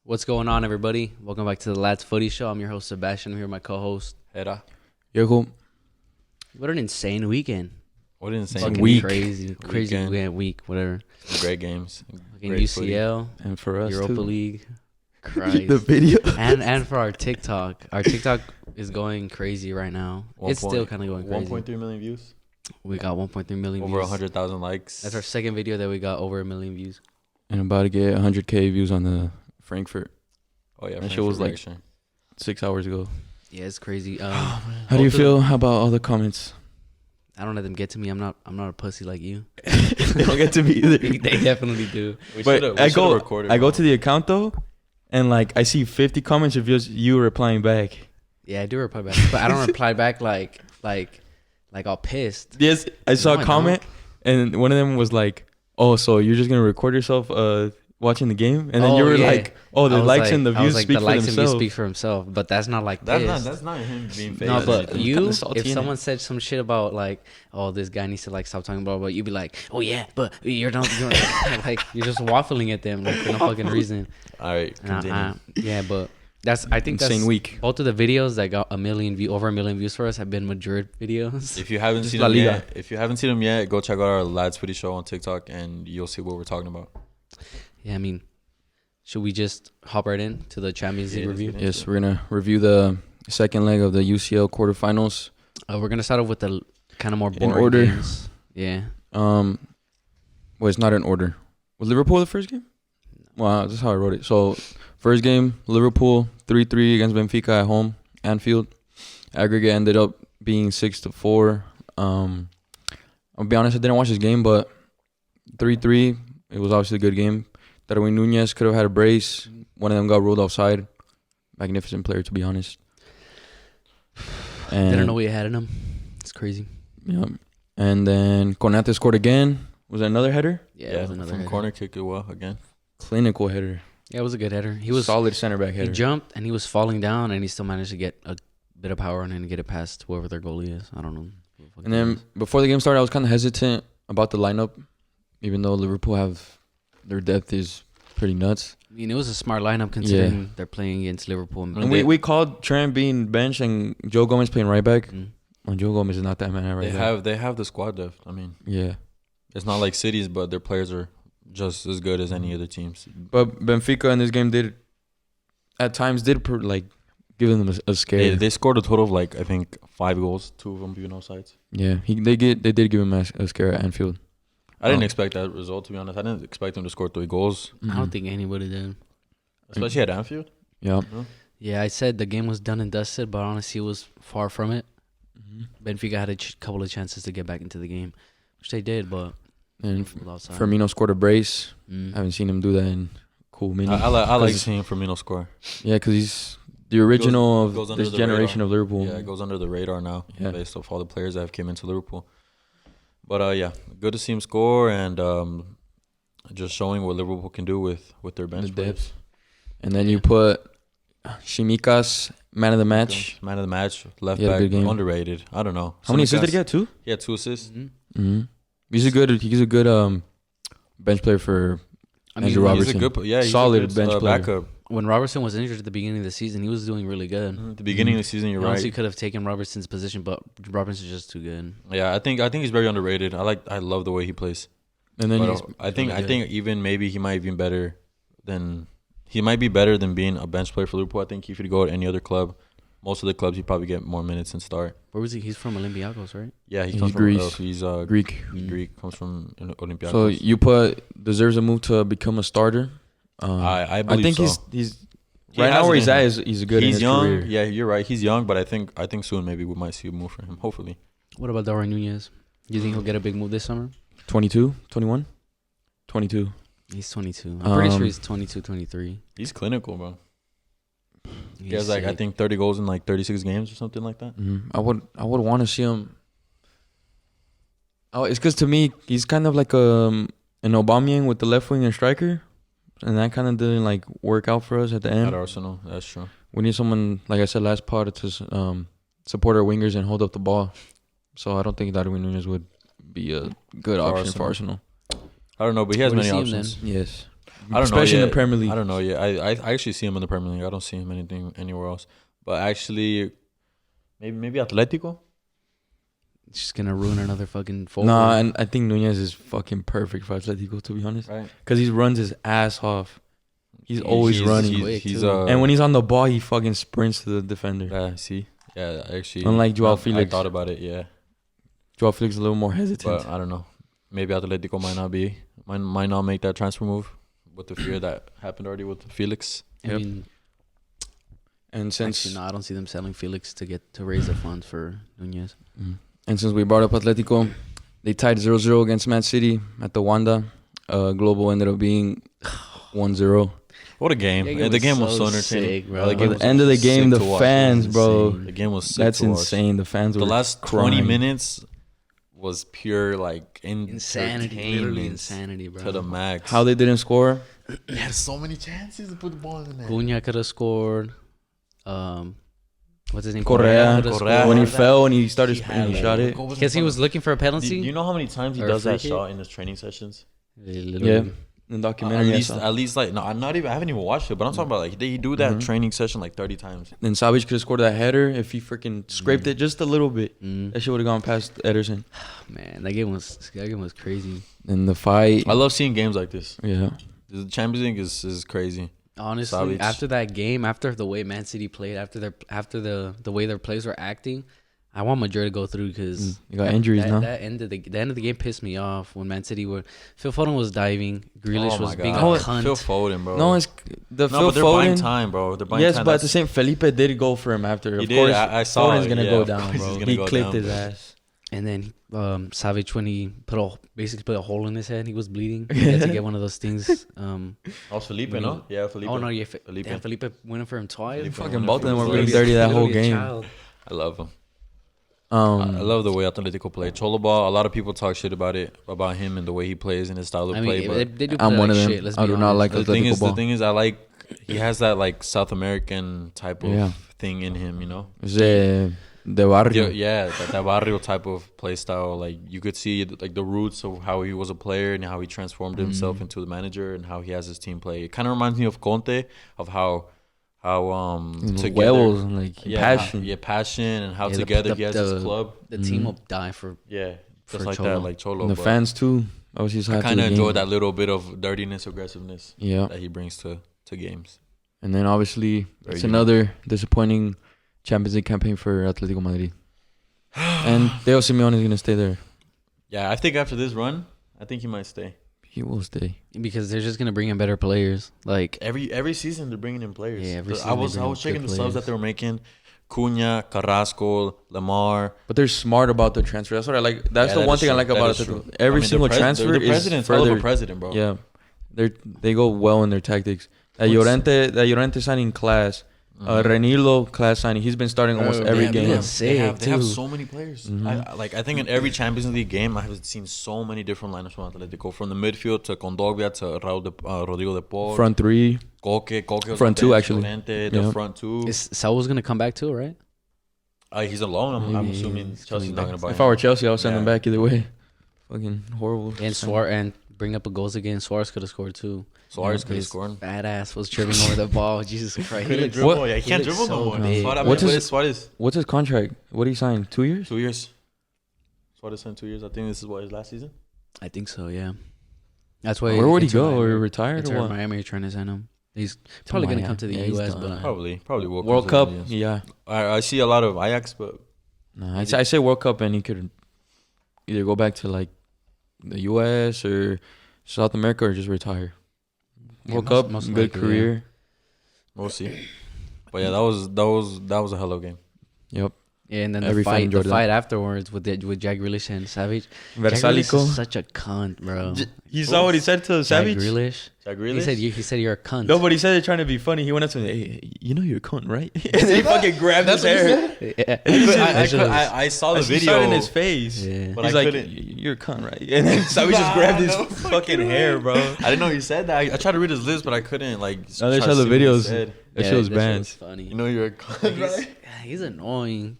What's going on, everybody? Welcome back to the Lads Footy Show. I'm your host, Sebastian. I'm here with my co-host, Hera. Yo, What an insane weekend. What an insane Fucking week. Crazy week, whatever. Great games. Fucking Great UCL, and for us Europa too. League. Christ. The video. and for our TikTok. Our TikTok is going crazy right now. It's still kind of going crazy. 1.3 million views. We got 1.3 million Over views. 100,000 likes. That's our second video that we got over 1 million views. And about to get 100K views on the Frankfurt Oh, yeah. that shit was like reaction. 6 hours ago. Yeah, it's crazy. How do you feel about all the comments? I don't let them get to me. I'm not a pussy like you. They don't get to me either. They definitely do. But I go to the account though, and like I see 50 comments of you replying back. Yeah, I do reply back, but I don't reply back like all pissed. Yes, I saw No, a comment, and one of them was like, "Oh, so you're just gonna record yourself watching the game?" And then you were like, "Oh, the likes and the views speak for themselves." The likes and views speak for himself, but that's not like pissed. That's not him being fake. No, but Kinda you, salty, if innit? someone said some shit about like, oh, this guy needs to like stop talking about, but you'd be like, oh yeah, but you're not like you're just waffling at them like for no fucking reason. All right, continue. Yeah, but I think Insane that's week. both of the videos that got over 1 million views for us have been Madrid videos. If you haven't seen La them yet, go check out our Lads Footy Show on TikTok and you'll see what we're talking about. Yeah, I mean, should we just hop right in to the Champions League review? Yes, we're gonna review the second leg of the UCL quarterfinals. We're gonna start off with the kind of more boring order. games. Yeah. Well, it's not in order. Was Liverpool the first game? Wow, that's how I wrote it. So, first game, Liverpool 3-3 against Benfica at home, Anfield. Aggregate ended up being 6-4. I'll be honest, I didn't watch this game, but 3-3, it was obviously a good game. Darwin Nunez could have had a brace. One of them got ruled offside. Magnificent player, to be honest. And Didn't know we had in him. It's crazy. Yeah. And then Konate scored again. Was that another header? Yeah, it was another from header. corner kick it well again. Clinical header. Yeah, it was a good header. He was solid center back He header. jumped and he was falling down, and he still managed to get a bit of power on it and get it past whoever their goalie is. I don't know. And then before the game started, I was kind of hesitant about the lineup, even though Liverpool have their depth is pretty nuts. I mean, it was a smart lineup considering they're playing against Liverpool. And we called Trent being benched and Joe Gomez playing right back. And Joe Gomez is not that man at right back. They have the squad depth. I mean, Yeah. it's not like City's, but their players are just as good as any other teams. But Benfica in this game did give them a scare. They scored a total of like, I think, 5 goals, 2 of them being offsides. Yeah, they did give him a scare at Anfield. I didn't expect that result, to be honest. I didn't expect them to score 3 goals. I don't think anybody did. Especially at Anfield. Yeah. Yeah, I said the game was done and dusted, but honestly, it was far from it. Benfica had a couple of chances to get back into the game, which they did, but And outside. Firmino scored a brace. I haven't seen him do that in cool minutes. I like seeing Firmino score. Yeah, because he's the original goes of under this the generation radar. of Liverpool. Yeah, it goes under the radar now Yeah. based off all the players that have came into Liverpool. But yeah, good to see him score and just showing what Liverpool can do with their bench The players. depth. And then you put Shimikas, man of the match. Man of the match, left He had a back, good game. underrated. I don't know. How many assists did he get? 2? He had 2 assists. He's a good bench player for Andrew Robertson. He's a good, he's solid a good, bench player. backup. When Robertson was injured at the beginning of the season, he was doing really good. At the beginning of the season, you're You honestly right. could have taken Robertson's position, but Robertson's just too good. Yeah, I think he's very underrated. I love the way he plays. And then But I think even maybe he might be better than being a bench player for Liverpool. I think if you go to any other club, most of the clubs you probably get more minutes and start. Where was he? He's from Olympiacos, right? Yeah, He's comes Greece. From he's Greek. Greek, comes from Olympiacos. So you put deserves a move to become a starter. I I believe think so. he's He right has now where it he's in at him. he's good in He's his young. career. Yeah, you're right. He's young, but I think soon maybe we might see a move for him. Hopefully. What about Darwin Nunez? Do you think he'll get a big move this summer? 22, 21? 22. He's 22. I'm pretty sure he's 22, 23. He's clinical, bro. He's He has like I sick. think 30 goals in like 36 games or something like that. I would want to see him. Oh, it's because to me he's kind of like an Aubameyang with the left wing and striker, and that kind of didn't like work out for us at the end. At Arsenal, that's true. We need someone, like I said last part, to support our wingers and hold up the ball. So I don't think Darwin Nunez would be a good option for Arsenal. I don't know, but he has Where do many you see him options. Yes. I don't especially know in the Premier League. I don't know. Yeah, I actually see him in the Premier League. I don't see him anywhere else. But actually, maybe Atletico. It's just gonna ruin another fucking forward. Nah, and I think Nunez is fucking perfect for Atletico, to be honest. Right. Because he runs his ass off. He's always running. And when he's on the ball, he fucking sprints to the defender. Yeah, see? Yeah, actually. Unlike Joao Felix. I thought about it, yeah. Joao Felix is a little more hesitant. But I don't know. Maybe Atletico might not make that transfer move with the fear that happened already with Felix. I mean, and since actually, no, I don't see them selling Felix to raise the funds for Nunez. And since we brought up Atletico, they tied 0-0 against Man City at the Wanda. Global ended up being 1-0. What a game. Yeah, the game was so entertaining. Sick, bro. At the end of the game, the fans, bro. The game was sick. That's to watch. insane. The fans were The last crying. 20 minutes was pure, like, Insanity. Literally insanity, bro. to the max. How they didn't score? They had so many chances to put the ball in the net. Cunha could have scored. What's his name? Correa. could've Correa. scored. When he fell and he started and he shot it. Because he was looking for a penalty. Do you know how many times he Or does free that kick? shot in his training sessions? Yeah. In the documentary. At least like, no, I haven't even watched it, but I'm talking about like they do that training session like 30 times. Then Savic could have scored that header if he freaking scraped it just a little bit. Mm. That shit would have gone past Ederson. Man, that game was crazy. And the fight. I love seeing games like this. Yeah. The Champions League is crazy. Honestly, Savic. after that game, after the way Man City played, after the way their players were acting, I want Madrid to go through because You got injuries now. the end of the game pissed me off when Man City were. Phil Foden was diving. Grealish was being a God. cunt. Phil Foden, bro. No, it's the no, Phil but they're Foden. buying time, bro. They're buying Yes, time. but at the same, Felipe did go for him after. He Of did. course, I saw Foden's it. gonna Yeah, go of down, course he's bro. gonna He go clipped down, his bro. ass. And then Savic, when he basically put a hole in his head, he was bleeding. He had to get one of those things. Oh, Felipe, no? Yeah, Felipe. Oh no, yeah, Felipe. damn, Felipe went for him twice. Felipe Fucking went both for of them were him really twice. dirty that whole Literally a game. child. I love him. I love the way Atletico play. Cholo ball. A lot of people talk shit about him and the way he plays and his style of I play. mean, But they do I'm play one like of them. shit, let's I be do not honest. like the Atletico thing is, I like he has that like South American type of Yeah. thing in him. You know. The barrio. Yeah, that barrio type of play style. Like you could see like the roots of how he was a player and how he transformed himself into the manager and how he has his team play. It kind of reminds me of Conte, of how together, Huevos, like passion. passion, and how Yeah, together he has his club. The team will die for. Yeah, just For like Cholo. that, like Cholo. And the but fans too. I was just I happy. kind of enjoy that little bit of dirtiness, aggressiveness Yeah. that he brings to games. And then obviously Very it's unique. another disappointing Champions League campaign for Atletico Madrid. And Diego Simeone is gonna stay there. Yeah, I think after this run, I think he might stay. He will stay. Because they're just gonna bring in better players. Like Every season they're bringing in players. Yeah, every I season was they bring in checking good the subs players. that they were making. Cunha, Carrasco, Lamar. But they're smart about the transfer. That's what I like. That's Yeah, the that one is thing I true. like That about is Atletico. true. Every I mean, single the transfer the is president's hell of further. a president, bro. Yeah, they go well in their tactics. That Llorente signing class. Renilo class signing. He's been starting almost every game. They have too. so many players. I think in every Champions League game, I have seen so many different lineups from Atletico. From the midfield to Kondogbia to Rodrigo de Paul. Front three. Koke was Front the two, bench, actually. Llorente, Yeah. the front two. is Saul's gonna come back too, right? He's alone. I'm Maybe assuming he's Chelsea's coming not back. going to buy If him. I were Chelsea, I would send Yeah. them back either way. Fucking horrible. And Suarez and bring up a goals again. Suarez could have scored too. Suarez could have His scored. Badass was dribbling over the ball. Jesus Christ. Couldn't looks- dribble. What? Yeah, he can't looks dribble no so more. big. What's his- Suarez? What's his contract? What did he sign? 2 years? 2 years. Suarez signed 2 years. I think this is his last season. I think so. Yeah. That's why. Where would he Inter go? Miami- Or retired Inter or what? Miami are trying to sign him. He's probably gonna Miami. come to the Yeah, he's U.S. done. But Probably will come World to Cup? the US. Yeah. I see a lot of Ajax, but No, I say World Cup and he could either go back to like the US or South America or just retire. Yeah, World most- Cup, most good likely, career. we'll see. But yeah, that was a hell of a game. Yep. yeah, and then Every fan the enjoyed fight afterwards with Jack Grealish and Savage. Jack Grealish Versalico. is such a cunt, bro. You saw what he said to Jack Savage? Grealish. Jack He said you're a cunt. No, but he said it trying to be funny. He went up to him, hey, you know you're a cunt, right? and then he fucking grabbed his hair. Yeah. I saw the I video saw it in his face. Yeah. But He's I like, couldn't. you're a cunt, right? And then Savage just grabbed his fucking hair, bro. I didn't know he said that. I tried to read his lips, but I couldn't. Like, No, they try show to the see what he videos. said. That shit was that bad. was funny. You know you're a cunt, right? He's annoying.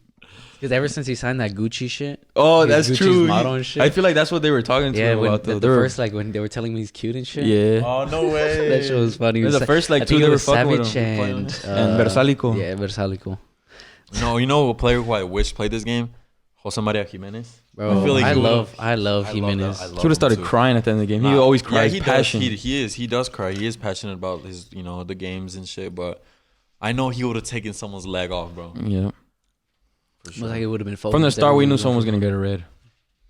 Because ever since he signed that Gucci shit. Oh, his that's Gucci's true. model and shit. I feel like that's what they were talking to Yeah, him when about. the first like when they were telling me he's cute and shit. Yeah. Oh no way. That shit was funny. It was the first I like think two it they were was fucking with Savage him. and Versalico. Yeah, Versalico. No, you know a player who I wish played this game? Jose Maria Jimenez. Bro, I feel like I love Jimenez. I love He would have started him too. crying at the end of the game. He always cries. he Passion. Does. He does cry. He is passionate about his, the games and shit. But I know he would have taken someone's leg off, bro. Yeah. For It sure. was like it would have been From the start, we knew someone was gonna get a red.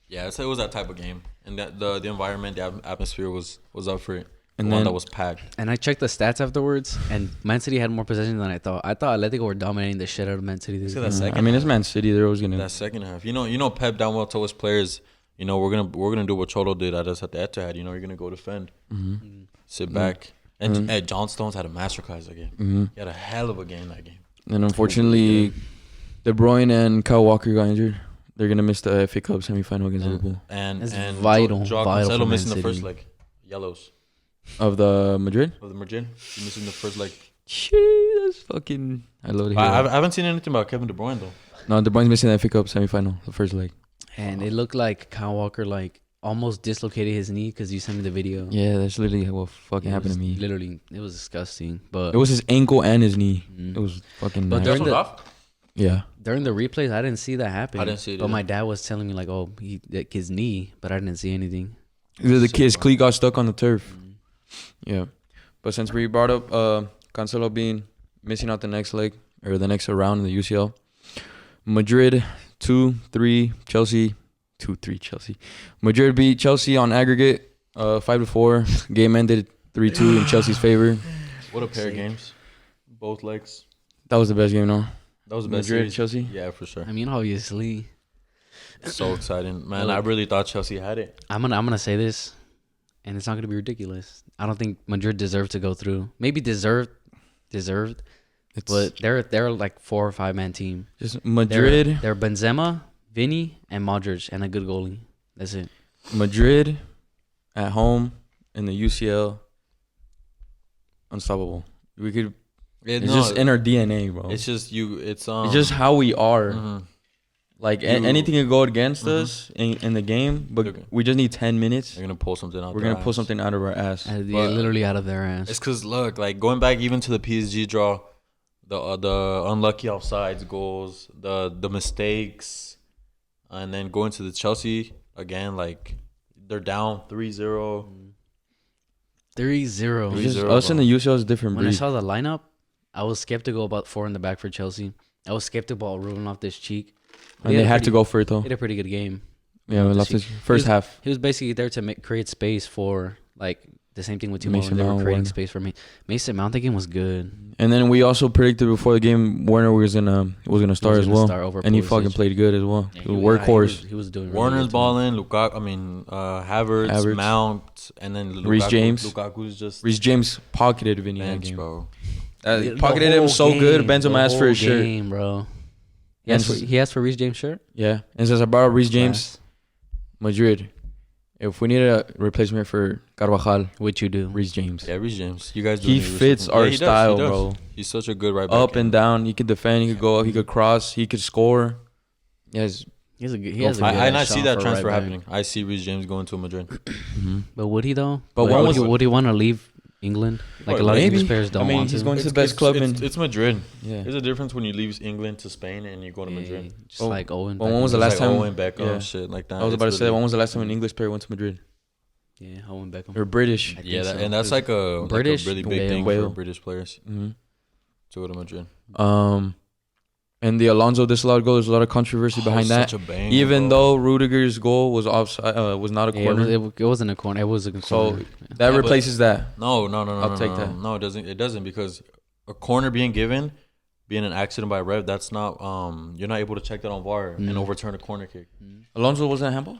Yeah, so it was that type of game, and that the environment, the atmosphere was up for it. And One then that was packed. And I checked the stats afterwards, and Man City had more possession than I thought. I thought Atletico were dominating the shit out of Man City this See, game. that second I mean, it's half. Man City. They're always gonna. That second half, you know, Pep down well told his players, we're gonna do what Cholo did at us at the Etihad. You're gonna go defend, sit back, and John Stones had a masterclass that game. He had a hell of a game that game. And unfortunately, De Bruyne and Kyle Walker got injured. They're gonna miss the FA Cup semifinal against Liverpool And That's and vital Joao for Cancelo Man missing the City. first leg, yellows of the Madrid. of the Madrid. He missing the first leg. Shit, that's fucking. I love to hear I that. haven't seen anything about Kevin De Bruyne though. No, De Bruyne's missing the FA Cup semifinal, the first leg. And it looked like Kyle Walker like almost dislocated his knee because you sent me the video. Yeah, that's literally what fucking It happened was to me. Literally, it was disgusting. But It was his ankle and his knee. Mhm. It was fucking. But nasty. during the- Yeah. during the replays, I didn't see that happen. I didn't see it But either. my dad was telling me like, oh, like his knee, but I didn't see anything. The kid's cleat got stuck on the turf. Mhm. Yeah. But since we brought up Cancelo being missing out the next leg or the next round in the UCL, Madrid 2-3 Chelsea 2-3 Chelsea. Madrid beat Chelsea on aggregate 5-4. Game ended 3-2 in Chelsea's favor. What a pair of games, both legs. That was the best game, no? That was the best Madrid series. Chelsea. Yeah, for sure. I mean, obviously, So exciting, man! I really thought Chelsea had it. I'm gonna say this, and it's not gonna be ridiculous. I don't think Madrid deserved to go through. Maybe deserved, It's but they're like 4 or 5 man team. just Madrid. They're Benzema, Vinny, and Modric, and a good goalie. That's it. Madrid at home in the UCL. Unstoppable. We could. It's just in our DNA, bro. It's just you. It's It's just how we are. mhm. Like You- anything could go against Mhm. us in the game, but Okay. we just need 10 minutes. They're gonna pull something out. We're their gonna pull ass. something out of our ass. Yeah, But- literally out of their ass. It's because look, like going back even to the PSG draw, the unlucky offsides goals, the mistakes, and then going to the Chelsea again, like they're down 3-0. 3-0. It's just 3-0, us in bro. the UCL is different When I breed. saw the lineup, I was skeptical about 4 in the back for Chelsea. I was skeptical about ruling off this cheek. And they had to go for it though. He did a pretty good game. Yeah, we to left see. this first half. He was basically there to create space for like the same thing with Timo. Mason They were Mount, creating Werner. space for me. Mason Mount, the game was good. And then we also predicted before the game Werner was gonna start as gonna well, start over and he Pulisic. fucking played good as well. Yeah, He was a workhorse. He was doing really Warner's good too. balling, Havertz, Havertz. Mount, and then Reece James. Lukaku's just Reece James pocketed Vinny that bench, game. bro. The Pocketed whole him so good. game, Benzema the asked for his whole shirt. game, bro. And He asked for Reece James' shirt. Yeah, and since I brought up Reece James, Madrid. If we need a replacement for Carvajal, What you do? Reece James. Yeah, Reece James. You guys. He do need fits something. our Yeah, he does, style, he does. bro. He's such a good right back. Up and down. He could defend. He could go up. He could cross. He could score. Yes. He has a good. He Go has a for good it. I ass see shot that for transfer right back. happening. I see Reece James going to Madrid. But would he though? But Like, when would, was- would he want to leave England? Like a lot Maybe. of English players don't I mean, want he's to. going to the best club in. It's Madrid. Yeah. There's a difference when you leave England to Spain and you go to Madrid. Just Oh, like Owen. well, when was the last It's like time- Owen Beckham, yeah. shit like that. I was It's about to say, really- when was the last time an English player went to Madrid? Yeah, Owen Beckham. Or British? I think Yeah, so. and that's like a British? really big Whale. thing Whale. for British players hmm to go to Madrid. And the Alonso disallowed goal, there's a lot of controversy behind that. Such a banger, Even bro. though Rudiger's goal was offside, was not a Yeah, corner. it wasn't a corner. It was a corner. So that Yeah, but- replaces that. No. I'll take that. No, it doesn't. It doesn't because a corner being given, being an accident by ref, that's not. You're not able to check that on VAR and overturn a corner kick. Alonso wasn't a handball?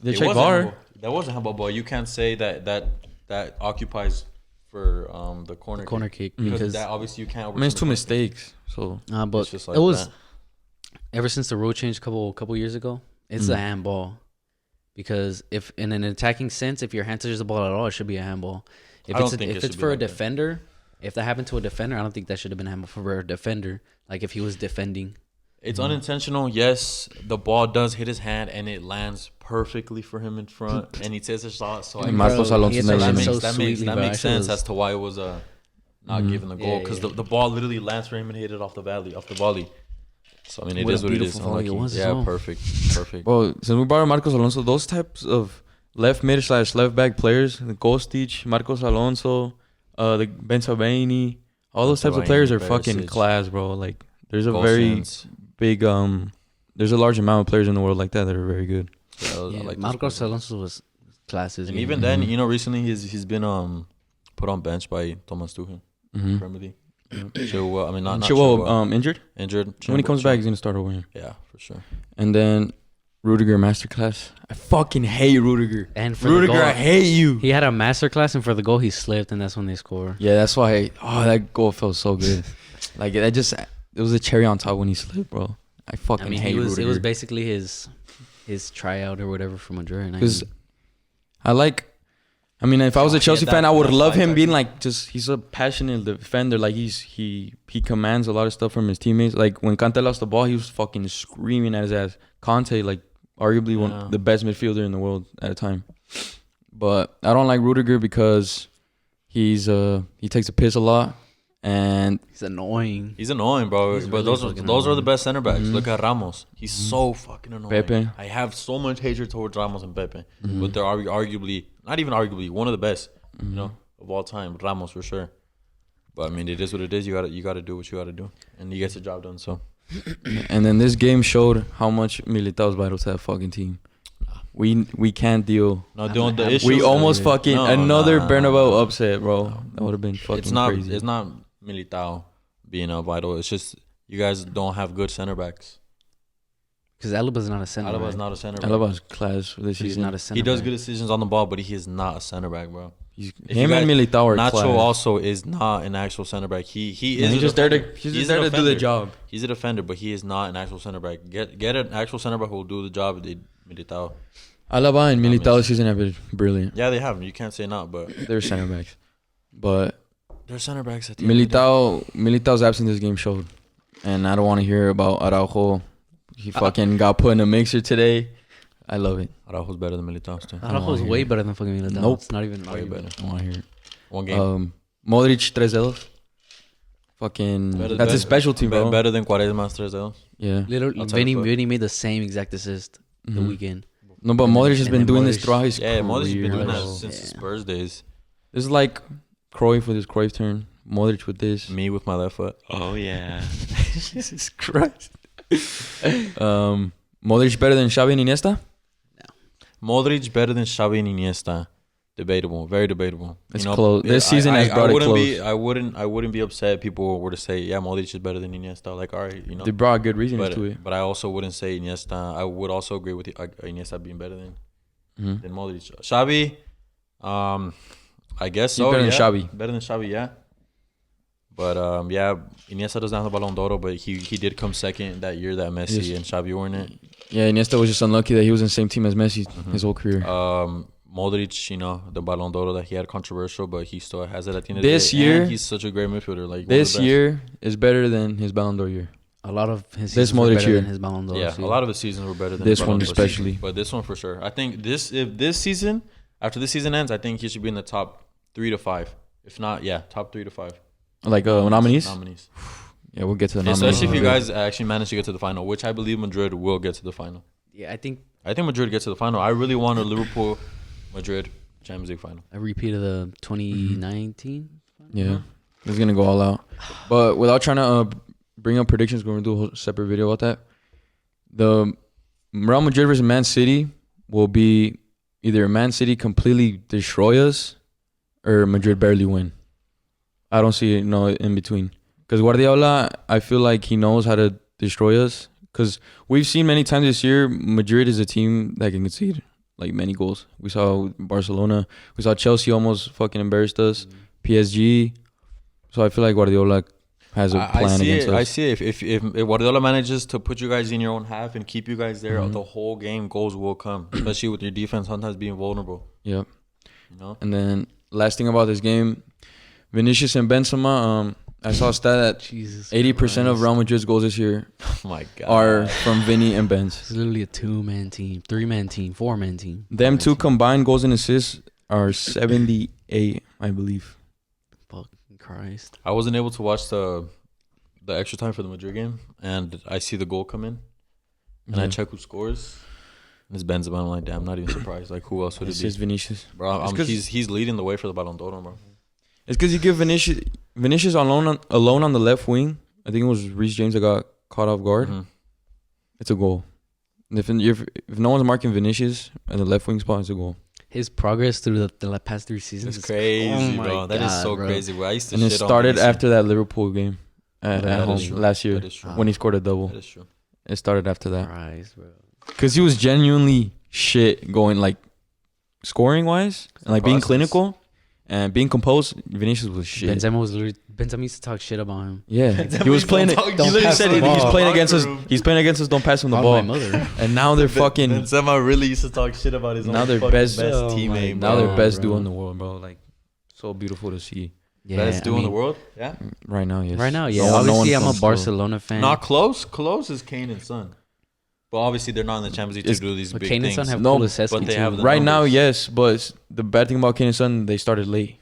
They It checked wasn't VAR. handball. That wasn't handball, but you can't say that occupies for the corner corner kick kick because because that obviously you can't. I mean, it's two overturn the corner kick. mistakes. So but It's just like it was that. ever since the rule changed a couple years ago. It's a handball because if in an attacking sense, if your hand touches the ball at all, it should be a handball. If I don't it's think it if should it's be for a like that. defender, if that happened to a defender, I don't think that should have been a handball for a defender. Like if he was defending. It's unintentional. Yes, the ball does hit his hand and it lands perfectly for him in front, and he takes a shot. So I Marcos Alonso never that missed. makes sense as to why it was not given the goal, because the ball literally lands for him and hit it off the volley. So I mean, it is what it is. Yeah, perfect. Well, since we brought up Marcos Alonso, those types of left mid / left back players, the Kostic, Marcos Alonso, the Benzabeni, all those types of players are fucking class, bro. Like, there's a very big there's a large amount of players in the world like that are very good. Yeah, like Marcos Alonso was classes. And even then, recently he's been put on bench by Thomas Tuchel, Premier League. Chilwell, I mean not Chilwell, injured. When he comes back, he's gonna start over him. Yeah, for sure. And then Rudiger masterclass. I fucking hate Rudiger. And for Rudiger, the goal, I hate you. He had a masterclass, and for the goal, he slipped, and that's when they score. Yeah, that's why. That goal felt so good. Like it was a cherry on top when he slipped, bro. I fucking hate Rudiger. It was basically his tryout or whatever for Madrid. Because if I was a Chelsea fan, I would love him being like, he's a passionate defender. Like he commands a lot of stuff from his teammates. Like when Kante lost the ball, he was fucking screaming at his ass. Kante, like arguably one the best midfielder in the world at a time. But I don't like Rudiger because he takes a piss a lot. And he's annoying. He's annoying, bro. But really those are the best center backs. Look at Ramos. He's so fucking annoying. Pepe. I have so much hatred towards Ramos and Pepe. But they're not even arguably, one of the best, of all time. Ramos for sure. But I mean, it is what it is. You gotta do what you gotta do, and he gets the job done. So. And then this game showed how much Militao is vital to that fucking team. We can't deal. No, the issues. We almost fucking another Bernabeu upset, bro. That would have been fucking crazy. It's not Militao being vital. It's just you guys don't have good center backs. Because Alaba's not a center back. Alaba's not a center back. Alaba's class for this season. He's not a center He does good decisions on the ball, but he is not a center back, bro. Him and Militao are Nacho class. also is not an actual center back. He is. He's just there to do the job. He's a defender, but he is not an actual center back. Get an actual center back who will do the job. Militao. Alaba and Militao this season have been brilliant. Yeah, they have. You can't say not, but they're center backs. But they're center backs at the Militao's absence this game showed. And I don't want to hear about Araujo. He fucking got put in a mixer today. I love it. Araujo's better than Militao. Araujo's way better than fucking Militao. Nope. It's not even way better. I want to hear it. One game. Modric, 3 dedos. Fucking, that's a specialty, bro. Better than Quaresma's 3 dedos. Yeah. Literally, Vinny made the same exact assist the weekend. No, but Modric has been doing this throughout his career. Yeah, Modric's been doing that since the Spurs days. This is like Cruyff with his Cruyff turn. Modric with this. Me with my left foot. Oh, yeah. Jesus Christ. Modric better than Xavi and Iniesta? No. Modric better than Xavi and Iniesta. Debatable, very debatable. It's close. This season has brought it close. I wouldn't be upset if people were to say, yeah, Modric is better than Iniesta. Like, all right, They brought good reasons to it. But I also wouldn't say Iniesta. I would also agree with Iniesta being better than Modric. Xavi, I guess so. Better than Xavi. Better than Xavi, yeah. But Iniesta doesn't have the Ballon d'Or, but he did come second that year that Messi and Xavi were in it. Yeah, Iniesta was just unlucky that he was in the same team as Messi his whole career. Modric, the Ballon d'Or that he had controversial, but he still has it at the end of this the day. year, and he's such a great midfielder. Like this year is better than his Ballon d'Or year. A lot of his this seasons were Modric better year. than his Ballon d'Or. Yeah, a lot of his seasons were better than this his one Ballon d'Or especially. But this one for sure. I think if this season, after this season ends, I think he should be in the top 3 to 5. If not, top 3 to 5. Like nominees? Nominees. Yeah, we'll get to the nominees. Especially if you guys actually manage to get to the final, which I believe Madrid will get to the final. Yeah, I think Madrid gets to the final. I really want a Liverpool Madrid Champions League final. A repeat of the 2019. Yeah, it's gonna go all out. But without trying to bring up predictions, we're gonna do a whole separate video about that. The Real Madrid versus Man City will be either Man City completely destroy us or Madrid barely win. I don't see no in between. Because Guardiola, I feel like he knows how to destroy us. Because we've seen many times this year, Madrid is a team that can concede like many goals. We saw Barcelona. We saw Chelsea almost fucking embarrassed us. PSG. So I feel like Guardiola has a plan against us. I see it. If Guardiola manages to put you guys in your own half and keep you guys there, the whole game, goals will come. Especially with your defense sometimes being vulnerable. Yep. And then last thing about this game, Vinicius and Benzema, I saw a stat that Jesus 80% of Christ. Real Madrid's goals this year Oh my God. are from Vinny and Benz. It's literally a 2-man team, 3-man team, 4-man team. Them 5-man two team. combined goals and assists are 78, I believe. Fucking Christ. I wasn't able to watch the extra time for the Madrid game, and I see the goal come in, and I Yeah. check who scores. And it's Benzema. I'm like, damn, I'm not even surprised. Like, who else would It's it be? just Vinicius. Bro, It's 'cause- he's leading the way for the Ballon d'Or, bro. It's because you give Vinicius alone on the left wing. I think it was Reece James that got caught off guard. Mhm. It's a goal. And if no one's marking Vinicius at the left wing spot, it's a goal. His progress through the past 3 seasons It's is crazy, oh my bro. That is God, so bro. crazy. Bro. I used to And it shit on started Vinicius. after that Liverpool game at That home is true. last year That is true. when he scored a double. That is true. It started after that. Christ, bro. Because he was genuinely shit going, like, scoring-wise and, like, being Process. clinical and being composed. Vinicius was shit. Benzema used to talk shit about him. Yeah, he was playing it. He Don't literally pass said the it. He's ball. playing against us. He's playing against us. Don't pass him the On ball. my mother. And now they're fucking. Benzema really used to talk shit about his Now own they're fucking best- best Oh my teammate, Now bro. they're best bro. duo in the world, bro. Like, so beautiful to see Yeah, Best duo in the mean, world? Yeah. right now. Yes. Right now, yeah. No one Obviously, I'm a comes Barcelona fan. Not close. Close is Kane and Son. But obviously, they're not in the Champions League to It's- do these but big Kane and things. Son have No, Kulusevski but they too. have close. the Right now, numbers. yes, but the bad thing about Kane and Son, they started late.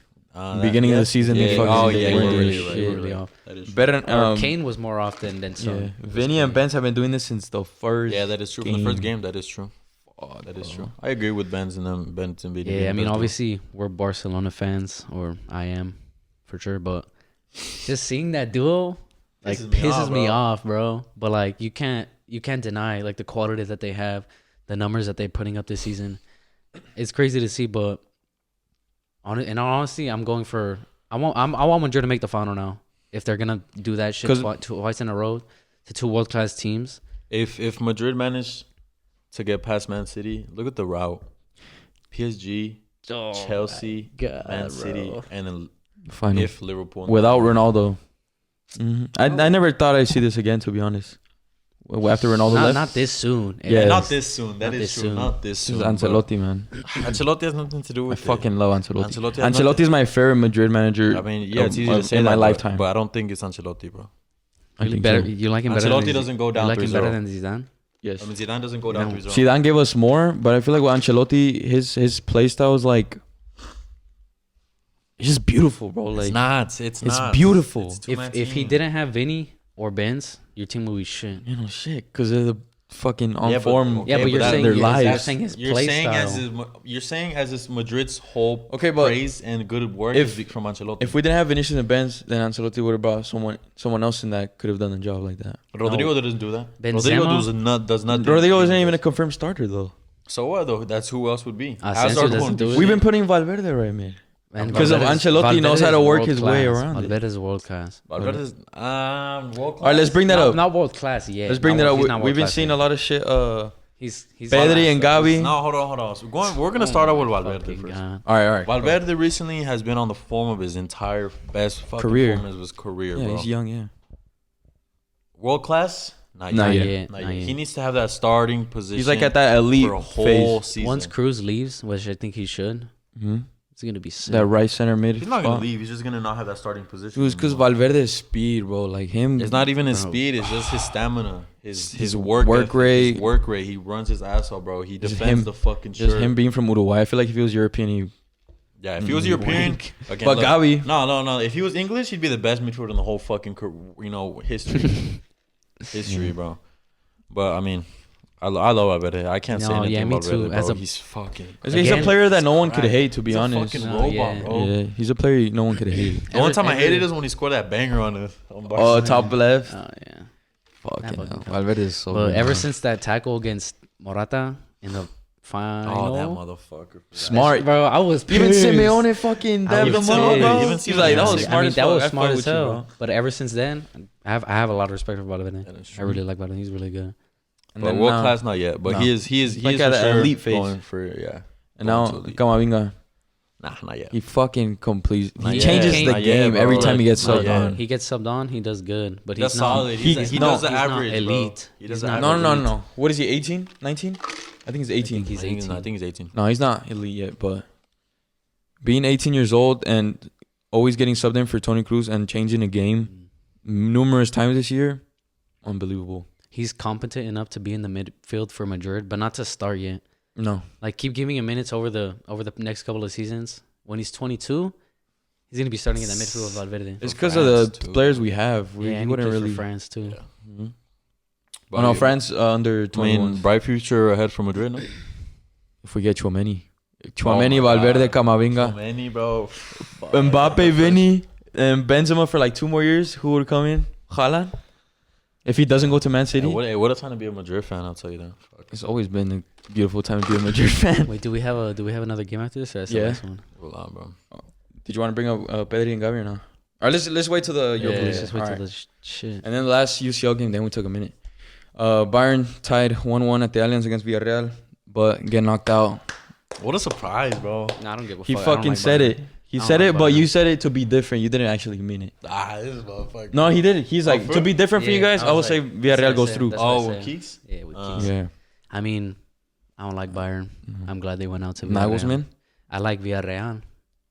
Beginning of the season, yeah, they fucking- oh, they yeah, weren't you were doing really shit. right, you were Really right. off. That is true. Better than Or Kane was more often than Son. Yeah, It was Vinny and Kane. Benz have been doing this since the first. Yeah, that is true. From the first game, that is true. That is true. I agree with Benz and them. Benz and Vinny. Yeah, I mean, obviously, we're Barcelona fans, or I am, for sure. But just seeing that duo, like, pisses me off, bro. But like, you can't deny like the quality that they have, the numbers that they're putting up this season. It's crazy to see, but in all honesty, I'm going for I want Madrid to make the final now. If they're gonna do that shit twice in a row to 2 world-class teams. If Madrid managed to get past Man City, look at the route: PSG, Chelsea, God, Man City, bro. and then Final. if Liverpool Without Ronaldo. I never thought I'd see this again, to be honest. After Ronaldo left. Not this soon. Yeah. not this soon. That Not is this true. soon. Not this This soon. is bro. Ancelotti, man. Ancelotti has nothing to do I with it. fucking love Ancelotti. Ancelotti has Ancelotti is my favorite Madrid manager. I mean, yeah, it's easy to say in that, my but- lifetime. but I don't think it's Ancelotti, bro. I think better. so. You like him better. Ancelotti than doesn't go You down like him 3-0. better than Zidane. Yes. I mean, Zidane doesn't go down No. 3-0. Zidane gave us more, but I feel like with Ancelotti, his play style is like, it's just beautiful, bro. Like, It's not. beautiful. It's two-man If he team. didn't have Vinny or Benz, your team would be shit. you know, shit, because they're the fucking on Yeah, but- form. okay, Yeah, but you're that- saying their you're lives. saying his You're play saying style. you're saying as is Madrid's whole Okay, but praise and good work if- is from Ancelotti. If we didn't have Vinicius and Benz, then Ancelotti would have brought someone else in that could have done the job like that. Rodrigo doesn't do that. Benzema? Rodrigo does not. do Rodrigo anything isn't even a else. confirmed starter though. So what though? That's who else would be. Asensio Hazard doesn't won't do it. We've been putting Valverde right, man. And Because of Valverde's- Ancelotti knows how to Valverde's work his way world-class. around it. Valverde's world class. Valverde's world All right, let's bring that up. Not world class yet. Let's bring Not that world- up. he's not We've been world-class seeing yet. a lot of shit. He's Pedri and Gavi. No, hold on. So we're gonna start out with Valverde Fucking first. God. All right. Valverde recently has been on the form of his entire best fucking Career. form of his career, Yeah, bro. he's young. Yeah. World class? Not Not yet. yet. Not yet. He needs to have that starting position. He's like at that elite for a whole phase. season. Once Cruz leaves, which I think he should, Mm-hmm. it's gonna be sick. That right center mid. He's not gonna spot. leave. He's just gonna not have that starting position. It was because anymore. Valverde's speed, bro. Like him. It's not even his Bro. speed. It's just his stamina. His His work work ethic, rate. His work rate. He runs his ass off, bro. He Just defends him- the fucking Just shirt. him being from Uruguay. I feel like if he was European, he. Yeah, if he was European, again, But look, Gavi. No. If he was English, he'd be the best midfielder in the whole fucking history. History, bro. But I mean, I love Valverde. I can't say No, anything yeah, me about too. Valverde, As bro. a- He's fucking. He's a Again, player that no one could right. hate, to be He's a honest. fucking No, robot, yeah. bro. Yeah, he's a player no one could hate. The only time I Ever- hated is when he scored that banger on us. On Oh, Barcelona. top left. Oh yeah. Fucking fucking hell. counts. Valverde is so. But good, ever man. since that tackle against Morata in the final, Oh, that motherfucker. Smart. bro, I was Even pissed. Simeone fucking I dabbed was him up, pissed. bro. Even He's Simeone like, that did was it. smart as that fuck. was I smart fuck as with you, hell. bro. But ever since then, I have a lot of respect for Valverde. That is I true. really like Valverde. He's really good. And But then world now- class not yet. But no. he is like for at an sure elite phase. going for yeah. And now, going to elite. Camavinga, Nah, not yet. he fucking completes. Not He yet. changes Not the yet, game bro. every time he gets Not subbed yet. on. He gets subbed on. He does good, but That's he's not. solid. he- He no, does the he's not average, elite. Bro. He does He's the not- average. No. What is he, 18? 19? I think he's 18. think he's I think 18. I think he's 18. No, he's not elite yet, but being 18 years old and always getting subbed in for Toni Kroos and changing a game numerous times this year. Unbelievable. He's competent enough to be in the midfield for Madrid, but not to start yet. No. Like, keep giving him minutes over the next couple of seasons. When he's 22, he's gonna be starting in that midfield with Valverde. It's because of the players we have. Yeah, and he he wouldn't plays really. for France too. Yeah. Mm-hmm. Oh no, France under 21. bright future ahead for Madrid, no? If we get Chouameni, Valverde, Camavinga, Chouameni, bro. Mbappe, Vinny, and Benzema for like 2 more years. Who would come in? Haaland. If he doesn't go to Man City, What a time to be a Madrid fan. I'll tell you that. Fuck. it's always been a beautiful time to be a Madrid fan. Wait, do we have another game after this? Or that's the Yeah. last one? Hold on, bro. Did you want to bring up Pedri and Gavi or no? All right, let's wait till the Europa League. Let's just wait All till right. the shit. And then the last UCL game, then we took a minute. Bayern tied 1-1 at the Allianz against Villarreal, but get knocked out. What a surprise, bro. Nah, I don't give a fuck. He I don't fucking like said Bayern. it. He I don't said like it, but Bayern. you said it to be different. You didn't actually mean it. This motherfucker. No, he did it. He's like, to be different for you guys, I will was say like- Villarreal that's what goes I said. through. That's what I Oh, with said. Keeks? Yeah, with Keeks. Yeah. I mean, I don't like Bayern. I'm glad they went out to Villarreal. Nagelsmann? I like Villarreal,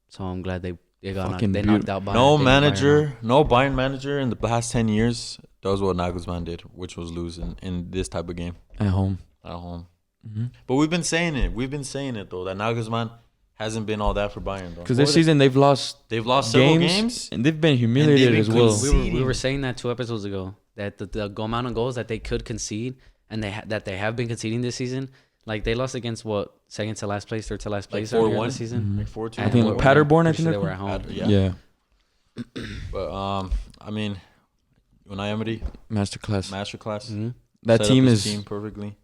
so I'm glad they got Fucking knocked, they knocked out Bayern. No They knocked Bayern manager, out. no Bayern manager in the past 10 years does what Nagelsmann did, which was lose in this type of game At home. at home. Mm-hmm. But we've been saying it, though, that Nagelsmann hasn't been all that for Bayern, though. Because this season they've lost They've lost several games, games. and they've been humiliated been as well. conceding. We were saying that 2 episodes ago that the amount of goals that they could concede and that they have been conceding this season, like they lost against what, second to last place, third to last place earlier in 4-1? the season. Mhm. Like 4-2. I think And Paderborn, I pretty think sure they they're were at home. Yeah. Yeah. But I mean, Unai Emery, Masterclass. masterclass. Mm-hmm. That Set team up his is team perfectly.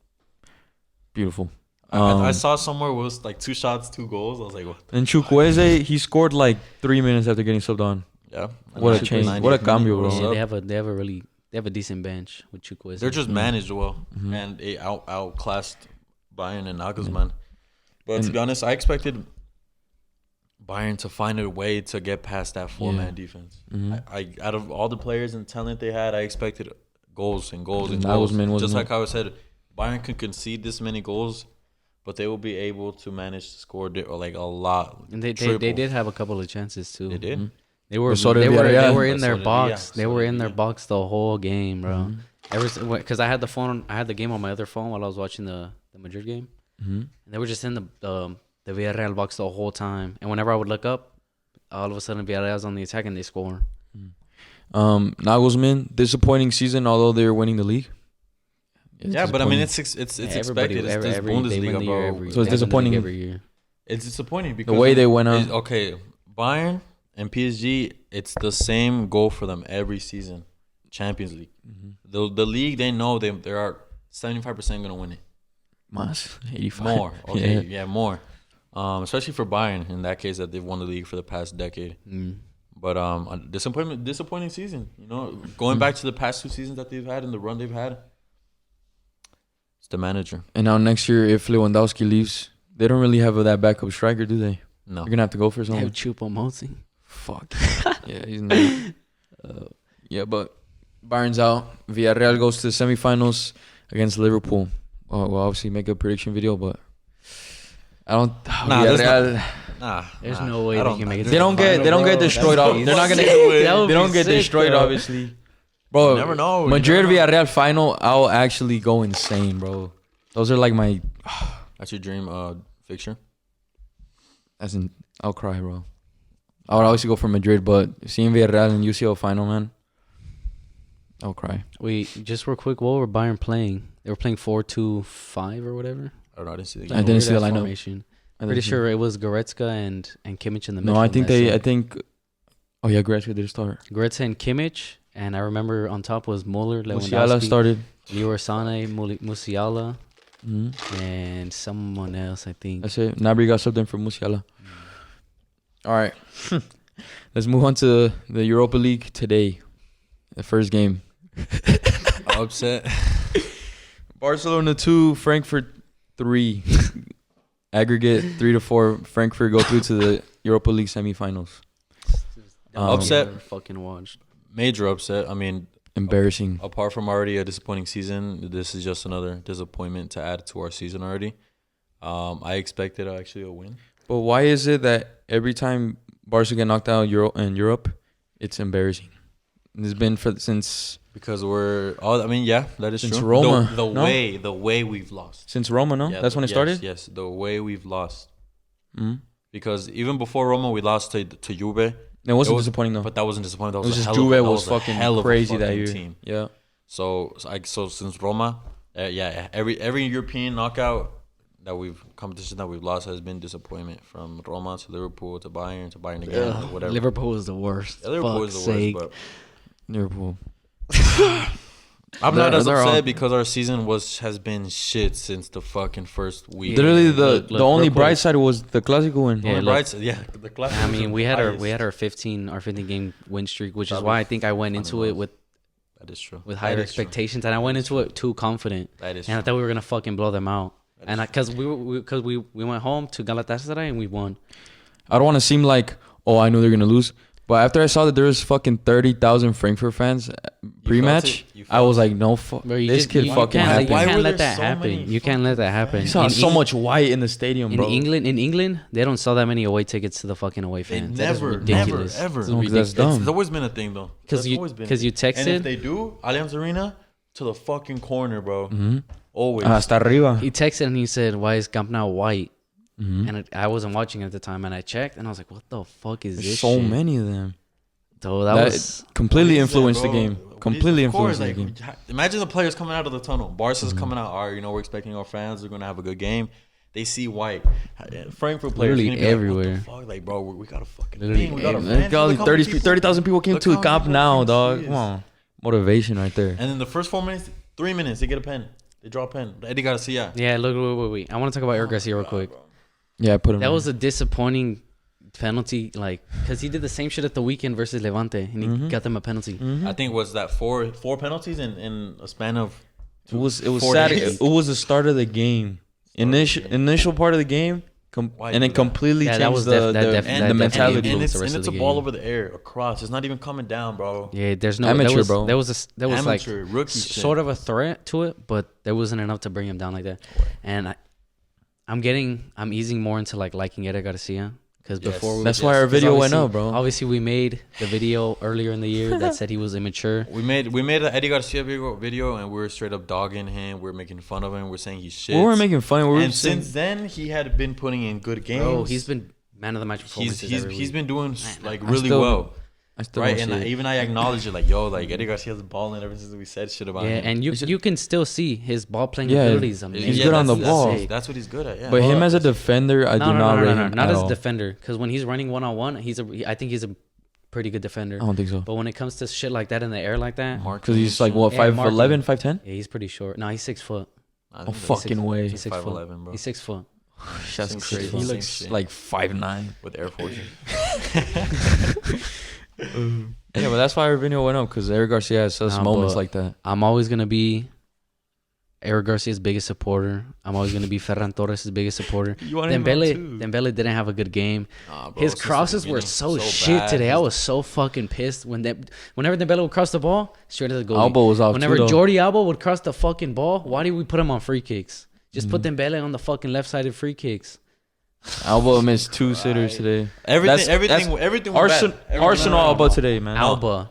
beautiful. I saw somewhere it was like 2 shots, 2 goals. I was like, what? And Chukwueze, he scored like 3 minutes after getting subbed on. Yeah. What a And change. 90 What a cambio, bro. minutes Yeah, up. they have a decent bench with Chukwueze. They're just managed well, Mhm. and they outclassed Bayern and Nagelsmann. But to And- be honest, I expected Bayern to find a way to get past that 4-man defense. Mhm. I out of all the players and talent they had, I expected goals and goals and And goals. Nagelsmann wasn't Just like it? how I said, Bayern can concede this many goals, but they will be able to manage to score like a lot. And they triple. did have a couple of chances too. They did. Mhm. They were But so did they Villarreal. were in But their so did box. Villarreal. They So were did in their Villarreal. box the whole game, bro. Mhm. Because I had the game on my other phone while I was watching the Madrid game, Mhm. and they were just in the Villarreal box the whole time. And whenever I would look up, all of a sudden Villarreal's on the attack and they score. Nagelsmann, disappointing season, although they're winning the league. Yeah, but I mean, disappointing. it's Everybody- expected. It's every- this they win the Bundesliga, year bro. every- So it's they win the league disappointing. every year. It's disappointing because way they went on. Okay, Bayern and PSG, it's the same goal for them every season. Champions League. Mhm. The league, they know they are 75% going to win it. Mas 85. More. Okay, Yeah. yeah, more. Especially for Bayern in that case that they've won the league for the past decade. But a disappointing season. You know, going back to the past 2 seasons that they've had and the run they've had. It's the manager. And now next year, if Lewandowski leaves, they don't really have that backup striker, do they? No. You're gonna have to go for They have someone. Choupo-Moting. Fuck. Yeah, he's not. Yeah, but Bayern's out. Villarreal goes to the semifinals against Liverpool. We'll obviously make a prediction video, but I don't. Nah, there's Villarreal. Nah. There's nah, no way I they don't- can make it. They don't get destroyed. They're not gonna. They don't get destroyed, obviously. Bro, You never know. You Madrid never know. Villarreal final. I'll actually go insane, bro. Those are like my. That's your dream fixture? As in, I'll cry, bro. I would obviously go for Madrid, but seeing Villarreal in UCL final, man, I'll cry. Wait, just real quick, what were Bayern playing? They were playing 4-2-5 or whatever. I don't know. I didn't see the I game. didn't see the Weird-ass lineup. formation. I Pretty think- sure it was Goretzka and Kimmich in the No, middle. I think. Oh yeah, Goretzka did start. Goretzka and Kimmich, and I remember on top was Muller, Musiala Lewandowski, started. Leroy Sané, Musiala, Mhm. and someone else, I think. That's it. Nabry got subbed in for Musiala. All right. Let's move on to the Europa League today. The first game. Upset. Barcelona 2, Frankfurt 3. Aggregate 3-4. Frankfurt go through to the Europa League semifinals. Upset. Never fucking watched. Major upset. I mean, Embarrassing. apart from already a disappointing season, this is just another disappointment to add to our season already. I expected actually a win. But why is it that every time Barca get knocked out in Europe, it's embarrassing. It's been since because we're all. I mean, yeah, that is since true. Roma. The way we've lost Since Roma, no, yeah, that's when it started. Yes, the way we've lost. Mm-hmm. Because even before Roma, we lost to Juve. It wasn't disappointing though. But that wasn't disappointing. That It was was just a hell Juve of, was fucking crazy that year. Team. Yeah. So since Roma, every European knockout competition that we've lost has been disappointment, from Roma to Liverpool to Bayern again, whatever. Liverpool is the worst. Yeah, Liverpool is the worst, but Liverpool. I'm not as upset because our season has been shit since the fucking first week. Literally, the only bright side was the Clásico win. Yeah, the Clásico. I mean, we had our 15 game win streak, which is why I think I went into it with that is true with higher expectations, and I went into it too confident. That is and I true. thought we were gonna fucking blow them out, and because we went home to Galatasaray and we won. I don't want to seem like, I knew they're gonna lose. But after I saw that there was fucking 30,000 Frankfurt fans pre-match, I was like, no, this kid fucking happened. You can't let that so happen. You can't let that happen. You saw so much white in the stadium, bro. In England, they don't sell that many away tickets to the fucking away fans. That is ridiculous. Never, ever. That's dumb. It's always been a thing, though. Because you texted. And if they do, Allianz Arena to the fucking corner, bro. Mm-hmm. Always. Hasta arriba. He texted and he said, "Why is Camp Nou white?" Mm-hmm. And I wasn't watching at the time, and I checked, and I was like, "What the fuck is this?" So many of them. So that was completely influenced the game. Completely influenced the game. Imagine the players coming out of the tunnel. Barca's coming out. All right, we're expecting our fans. They're gonna have a good game. They see white. Frankfurt players literally everywhere. Like, what the fuck? Like, bro, we got a fucking literally thing. We got a 30,000 people came to Camp Nou, dog. Come on, motivation right there. And in the first 3 minutes, they get a pen. They draw a pen. Eddie Garcia. Yeah, look, wait. I want to talk about Eric Garcia real quick. Bro. Yeah, I put him. That was a disappointing penalty, because he did the same shit at the weekend versus Levante, and he got them a penalty. Mm-hmm. I think was that four penalties in a span of. It was sad. It was the start of the game. Initial part of the game, and it completely changed the mentality. And it's a ball over the air across. It's not even coming down, bro. Yeah, there's no amateur, bro. There was like rookie sort of a threat to it, but there wasn't enough to bring him down like that. And I'm easing more into liking Eric Garcia. Because before that's why our video went up, bro. Obviously, we made the video earlier in the year that said he was immature. We made an Eddie Garcia video, and we were straight up dogging him. We were making fun of him. We're saying he's shit. We weren't making fun. And since then, he had been putting in good games. Bro, he's been man of the match performances. He's been doing really well. Right, and I acknowledge it, Eddie Garcia's balling ever since we said shit about him. Yeah, and you can still see his ball playing abilities. He's good on the ball. That's what he's good at. Yeah. But him as a defender, I do not rate him. Not as a defender, because when he's running 1-on-1, I think he's a pretty good defender. I don't think so. But when it comes to shit like that in the air like that, because he's like what 5'11", 5'10". Yeah, he's pretty short. No, he's 6 foot. Oh fucking way! He's 5'11", bro. He's 6 foot. That's crazy. He looks like 5'9" with Air Force. Yeah, but that's why our video went up, because Eric Garcia has such moments like that. I'm always gonna be Eric Garcia's biggest supporter. I'm always gonna be Ferran Torres' biggest supporter. Dembele didn't have a good game. His crosses were so shit bad. today. I was so fucking pissed whenever Dembele would cross the ball, straight to the goal. Alba was off. Whenever Jordi Alba would cross the fucking ball, why did we put him on free kicks? Just put Dembele on the fucking left-sided free kicks. Alba missed 2 sitters today. Everything. Arsenal Alba today, man. Alba,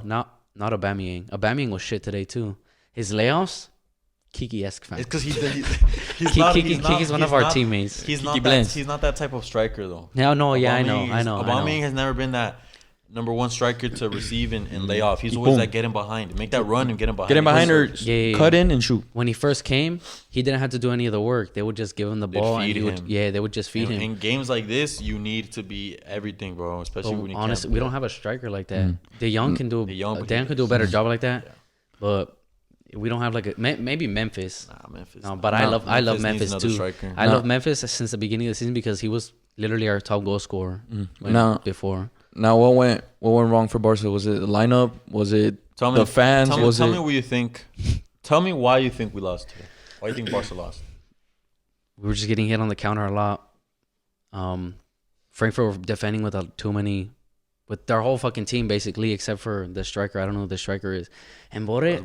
not Aubameyang. Aubameyang was shit today too. His layoffs, Kiki-esque fan. It's because Kiki's one of our teammates. He's not that type of striker though. I know. Aubameyang has never been that number one striker to receive and lay off. He's always like getting behind, make that run and get him behind. Get him behind or cut in and shoot. When he first came, he didn't have to do any of the work. They would just give him the ball and they would just feed him. In games like this, you need to be everything, bro. Especially when you honestly, we don't have a striker like that. De Jong can do a better job like that, but we don't have maybe Memphis. Memphis. No, but I love Memphis too. Striker. I love Memphis since the beginning of the season because he was literally our top goal scorer before. Now, what went wrong for Barca? Was it the lineup? Was it the fans? Tell me what you think. Tell me why you think we lost today. Why do you think Barca lost? We were just getting hit on the counter a lot. Frankfurt were defending with their whole fucking team basically, except for the striker. I don't know who the striker is. And Borre,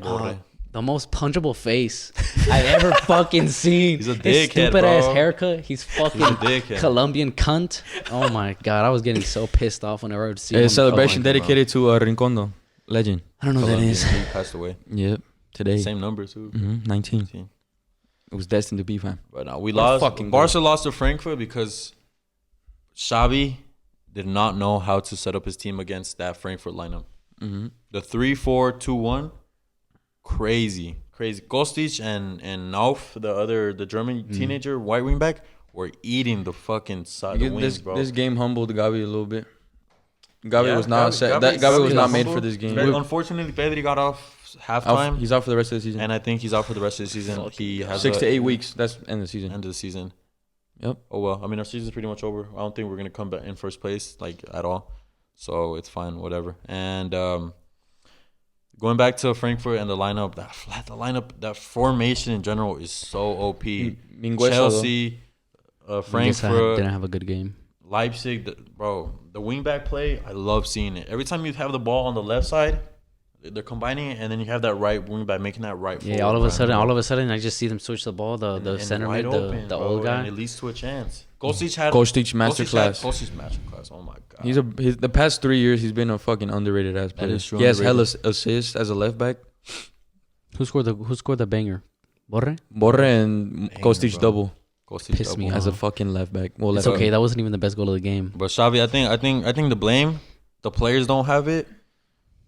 the most punchable face I've ever fucking seen. He's a His dickhead, stupid ass bro. haircut. He's fucking dickhead. Colombian cunt. Oh my god, I was getting so pissed off whenever I would see him. A celebration Oh my God, dedicated to Rincondo, legend. I don't know who that Colombian, is. he passed away. Yep, today. Same number too. 19. 19. It was destined to be, fam. But we What a lost. fucking Barca lost to Frankfurt because Xavi did not know how to set up his team against that Frankfurt lineup. Mm-hmm. The 3-4-2-1, crazy. Kostic and Nauf, the German teenager, white wing back, were eating the fucking side the wings, bro. This game humbled Gavi a little bit. Gavi Yeah, was not set. Gavi was not made for this game. Unfortunately, Pedri got off halftime, He's out for the rest of the season. and I think he's out for the rest of the season. He has 6 to 8 weeks. That's end of the season. end of the season. Yep. Oh well, I mean our season's pretty much over. I don't think we're gonna come back in first place like at all, so it's fine, whatever. And going back to Frankfurt and the lineup, that formation in general is so OP. Mingueza, Chelsea, Frankfurt, Didn't have a good game. Leipzig, the wingback play, I love seeing it. Every time you have the ball on the left side, they're combining it, and then you have that right wingback making that right. Yeah, all of a sudden, I just see them switch the ball. The center mid, the old guy. And it leads to a chance. Kostic masterclass. Kostic masterclass. Oh my god. He's the past 3 years he's been a fucking underrated ass player. is true, He has hella underrated. assists as a left back. Who scored the banger? Borre? Borre and Kostic bro. double Kostic Pissed me double. as a fucking left back. Well, It's left okay. back. That wasn't even the best goal of the game. But Xavi, I think the blame, the players don't have it.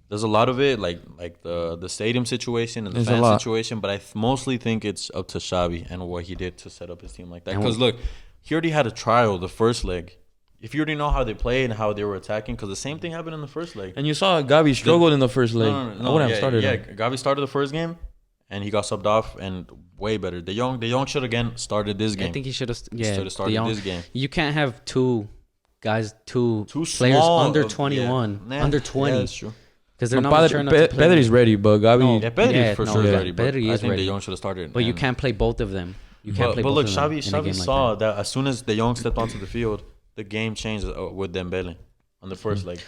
There's a lot of it, like the stadium situation and the There's a fan lot. situation. But I mostly think it's up to Xavi and what he did to set up his team like that. And Because look, he already had a trial the first leg. If you already know how they played and how they were attacking, because the same thing happened in the first leg. And you saw Gavi struggled in the first leg. I wouldn't have started Yeah, him. Gavi started the first game, and he got subbed off, and way better. De Jong should again started this game. I think he should have. Should Yeah, have started this game. You can't have two players small under of- 21, yeah. Nah, under yeah, 20, that's true. because they're not mature enough to play. Pedri's ready, but Gavi. No, Yeah, Pedri Yeah, for no, sure is yeah. ready. But Pedri I is think ready. De Jong should have started. But you and- can't play both of them. You can't play But both look, of them in a Xavi game saw like that. that as soon as De Jong stepped onto the field, the game changed with Dembele on the first leg.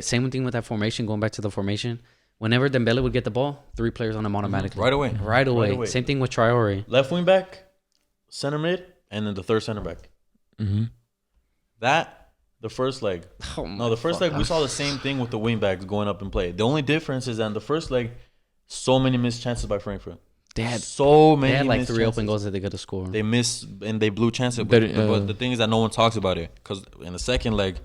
Same thing with that formation. Going back to the formation, whenever Dembele would get the ball, 3 players on him automatically. Right away. Right away. Right away. Same thing with Traore. Left wing back, center mid, and then the third center back. Mm-hmm. The first leg. Oh No, the first leg we saw the same thing with the wing backs going up and play. The only difference is that in the first leg, so many missed chances by Frankfurt. They had So many. They had like missed 3 open chances. goals that they could have scored. They missed and they blew chances. But, but the thing is that no one talks about it because in the second leg,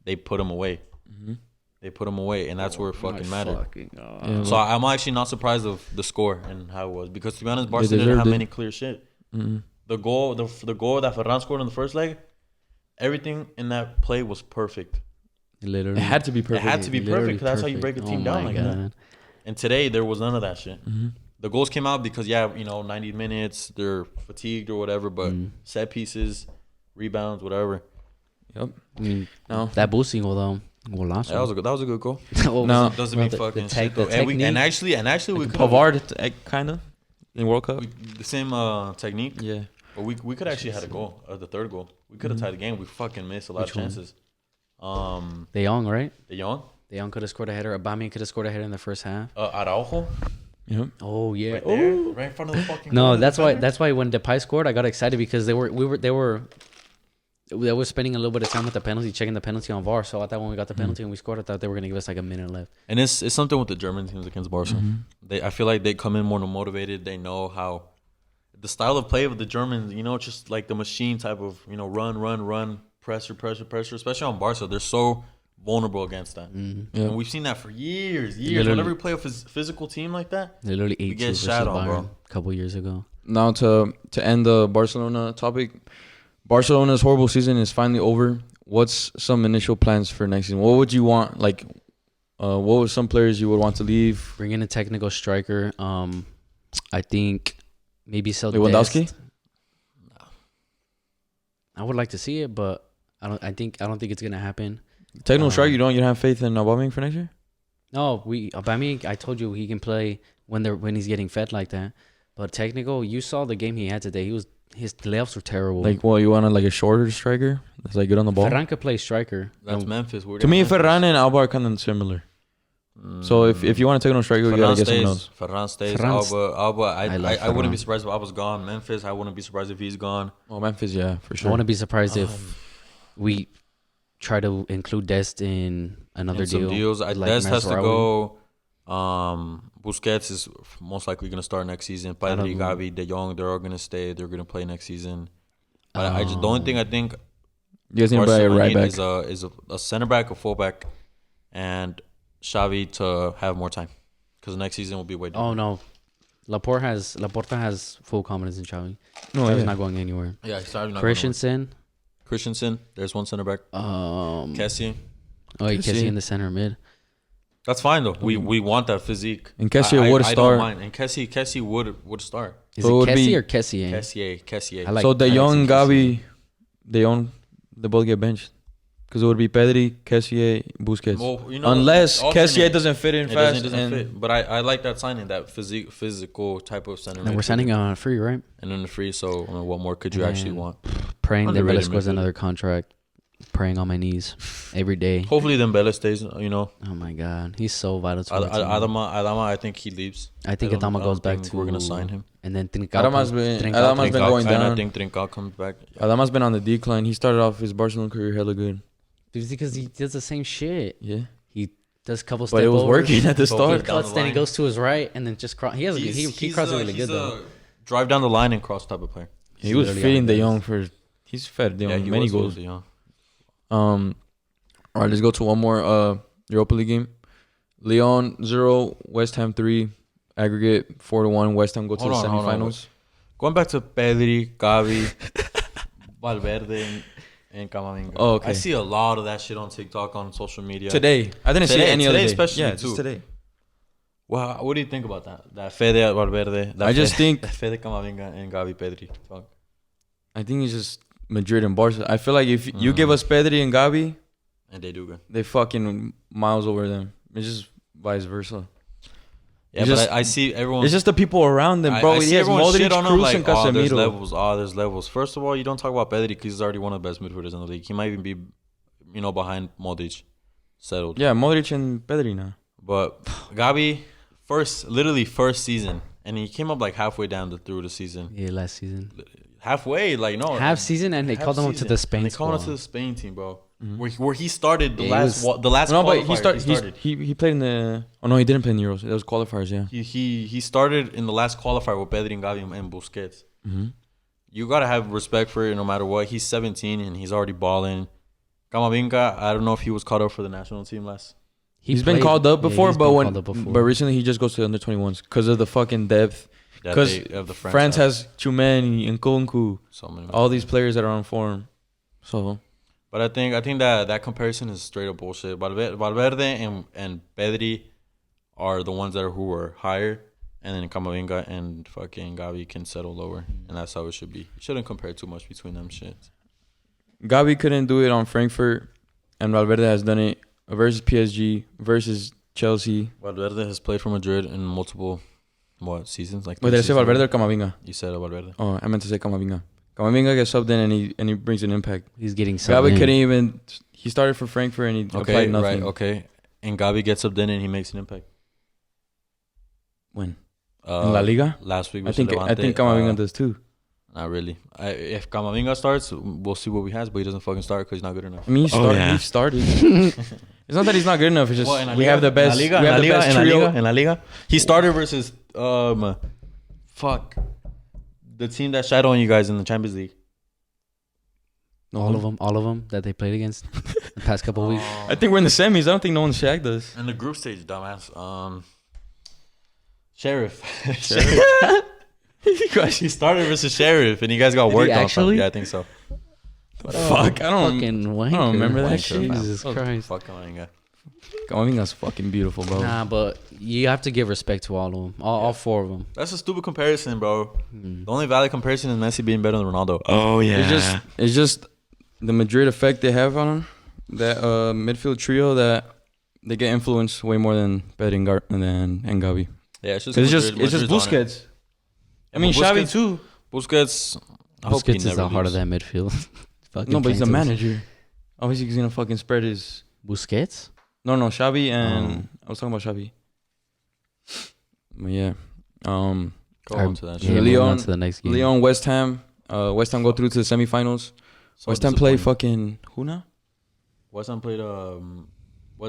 they put them away. Mm-hmm. They put them away, and that's where it fucking mattered. Yeah, So I'm actually not surprised of the score and how it was because to be honest, Barca didn't deserved have it. many clear shit. Mm-hmm. The goal that Ferran scored in the first leg, everything in that play was perfect. Literally, It had to be perfect. It had to be Literally perfect 'cause that's how you break a team down my like that. And today there was none of that shit. Mm-hmm. The goals came out because 90 minutes, they're fatigued or whatever. But set pieces, rebounds, whatever. Yep. I mean, No. that boosting goal though, golazo. That was a good goal. No. Doesn't Bro, mean the fucking tech- shit though. the And, we, technique. and actually we could Pavard, kind of, in World Cup. the same technique. Yeah. But we could actually had a goal, the third goal. We could have tied the game. We fucking missed a lot Which of one? chances. De Jong, right? De Jong, De Jong could have scored a header. Aubameyang could have scored a header in the first half. Araujo, Yep. Oh yeah. right there, right in front of the fucking. No, goal. that's why when Depay scored, I got excited because they were spending a little bit of time with the penalty, checking the penalty on VAR. So I thought when we got the penalty and we scored, I thought they were gonna give us like a minute left. And it's something with the German teams against Barca. I feel like they come in more motivated. They know how the style of play of the Germans. Just like the machine type of run, pressure, especially on Barca. They're so vulnerable against that. Yeah. And we've seen that for years. Literally. Whenever we play a physical team like that, Literally 8-2 get versus shot on, Bayern bro. a couple years ago. Now to end the Barcelona topic, Barcelona's horrible season is finally over. What's some initial plans for next season? What would you want? Like, what were some players you would want to leave? Bring in a technical striker. I think maybe sell Lewandowski? Dest. I would like to see it, but I don't think it's gonna happen. Technical striker, you don't have faith in Aubameyang for next year? No, Aubameyang, I told you he can play when he's getting fed like that. But technical, you saw the game he had today. His layups were terrible. Like, well, you want a shorter striker that's like good on the ball? Ferran could play striker. that's Memphis. To me, Ferran and Alba are kind of similar. So if you want to take it on striker, you gotta get someone else. Ferran stays. Ferran's- Alba. I wouldn't Ferran. be surprised if Alba's gone. Memphis. I wouldn't be surprised if he's gone. Oh, Memphis, yeah, for I sure. wouldn't be surprised if we try to include Dest in another In some deal. deals. like Dest has to Masraoui. go. Busquets is most likely going to start next season. Pedri, Gavi, De Jong, they're all going to stay. They're going to play next season. But the only thing I think You guys need to buy a right back. is a center back, a fullback, and Xavi to have more time because next season will be way different. Oh no, Laporta has full confidence in Xavi. No, Xavi's yeah. not going anywhere. Yeah, Xavi not Christensen. There's one center back. Kessie. Kessie in the center mid. That's fine though. We want that physique. And Kessie would I start. don't mind. And Kessie would start. Is So it it would Kessie be- or Kessie? Kessie. I like- So De I like Jong, some Gavi, they both get benched. Because it would be Pedri, Kessie, Busquets. Well, you know, Unless alternate. Kessie doesn't fit in It fast. doesn't and fit. But I like that signing, that physical type of center. And we're signing on free, right? and then the free. So I mean, what more could you And actually want? Praying Underrated Dembele scores midfielder. another contract. Praying on my knees every day. Hopefully, Dembele stays. You know, Oh my god, he's so vital to the team. Adama, I think he leaves. I think don't- Adama I goes don't back think to. we're gonna sign him. And then Trincao Adama's been going And I down. think Trincao comes back. Adama's been on the decline. He started off his Barcelona career hella good. because he does the same shit. Yeah. He does a couple steps. But it was working at the He start. down Cuts, the then he line. goes to his right and then just cross. He crosses really good though. Drive down the line and cross type of player. He was literally feeding on De the Jong for. He's fed De Jong he many was goals. De Jong. All right, let's go to one more Europa League game. Lyon 0, West Ham 3. Aggregate 4-1. West Ham go to Hold the on, hold on, semifinals. Going back to Pedri, Gavi, Valverde, and Camavinga. Oh, okay. I see a lot of that shit on TikTok, on social media. Today, I didn't see it any other day. Especially Yeah, too. just today. Wow, what do you think about that? That Fede Valverde. I just think- that Fede Camavinga and Gavi Pedri. Fuck. I think it's just Madrid and Barca. I feel like if you give us Pedri and Gavi, And they do good. they fucking miles over them. It's just vice versa. Yeah, It's but just- I see everyone. It's just the people around them, bro. I see He has everyone shit Modric, on him Kroos, like, and oh, there's Casemiro. levels. Oh, there's levels. First of all, you don't talk about Pedri because he's already one of the best midfielders in the league. He might even be, behind Modric, settled. Yeah, Modric and Pedri now. But Gabi, literally first season, and he came up like halfway down through the season. Yeah, last season. Halfway, like no. Half season, and they half called him up to season. the Spain And they called him up squad. to the Spain team, bro. Where he started the Yeah, last No, but he qualifier started. He played in the. Oh no, he didn't play in the Euros. It was qualifiers. Yeah. He started in the last qualifier with Pedri and Gavi and Busquets. You gotta have respect for it no matter what. He's 17 and he's already balling. Camavinga, I don't know if he was called up for the national team last. He's been called up before, he's but been when called up before. but recently he just goes to the under 21s because of the fucking depth. That Because they- of the France has Tchouameni and Nkunku, so many. all these players that are on form. So But I think that comparison is straight up bullshit. Valverde and Pedri are the ones who are higher, and then Camavinga and fucking Gavi can settle lower, and that's how it should be. You shouldn't compare too much between them shit. Gavi couldn't do it on Frankfurt, and Valverde has done it versus PSG versus Chelsea. Valverde has played for Madrid in multiple seasons? Like Wait, did I say Valverde or Camavinga? You said Valverde. Oh, I meant to say Camavinga. Camavinga gets subbed in and he brings an impact. He's getting Gavi subbed couldn't in. even. He started for Frankfurt and he Okay, applied nothing. right, okay. And Gavi gets up then and he makes an impact. When in La Liga, Last week. I think Camavinga does too. Not really. If Camavinga starts, we'll see what he has, but he doesn't fucking start because he's not good enough. I mean, he started. It's not that he's not good enough. It's just Well, in La we Liga- have the best. in La We Liga, have the in La best Liga, trio. in La Liga. He started versus the team that shot on you guys in the Champions League. All of them that they played against the past couple of weeks. I think we're in the semis. I don't think no one shagged us. In the group stage, dumbass. Sheriff. He started versus Sheriff, and you guys got Did he worked on. actually? Yeah, I think so. Fuck, I don't. Fucking wanker. I don't remember that Wanker, shit. man. Jesus Christ. Fuck Camavinga. Camavinga's fucking beautiful, bro. Nah, but you have to give respect to all of them. All four of them. That's a stupid comparison, bro. The only valid comparison is Messi being better than Ronaldo. Oh yeah. It's just the Madrid effect they have on him. That midfield trio that they get influenced way more than Pedri and Gavi. Yeah, it's just It's Madrid's just on it. Busquets. Yeah, I mean, but Xavi too. Busquets. I hope he Busquets is never the heart of leaves. that midfield. Fucking No, but he's a cancels. manager. Obviously, he's gonna fucking spread his. Busquets? No, Xavi and I was talking about Xavi. But yeah. Go on to that. Yeah, shit. moving on to the next game. Leon, West Ham. West Ham go through to the semifinals. So West Ham play disappointing. fucking who now? West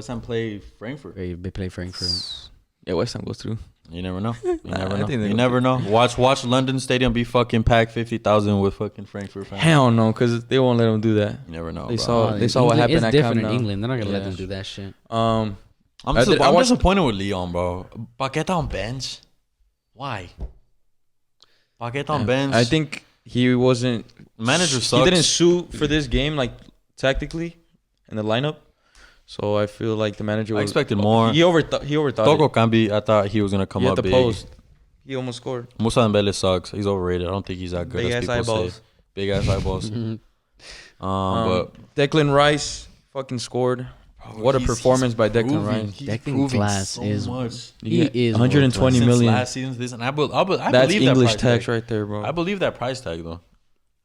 Ham played Frankfurt. They play Frankfurt. Yeah, West Ham goes through. You never know. You Nah, never I know. think they You go never know. Watch London Stadium be fucking packed 50,000 with fucking Frankfurt fans. Hell no, because they won't let them do that. You never know. They bro. saw- they saw what happened It's at different Camp in Nou. England. They're not gonna let Yeah. them do that shit. I'm I watched- disappointed with Lyon, bro. Paqueta on bench. Why? Paqueta on bench. I think he wasn't. Manager He sucks. didn't suit for this game, like tactically, in the lineup. So I feel like the manager. I was, expected more. He overthought. Toko it. Kambi, I thought he was gonna come He up had the big. post. He almost scored. Musa Dembele sucks. He's overrated. I don't think he's that good Big as ass people eyeballs. say. Big ass eyeballs. But Declan Rice fucking scored. What a performance by Declan Rice. Declan Glass is much. he is 120 world-class. million. Last season, this, and I That's believe English that price tax tag. right there, bro. I believe that price tag though.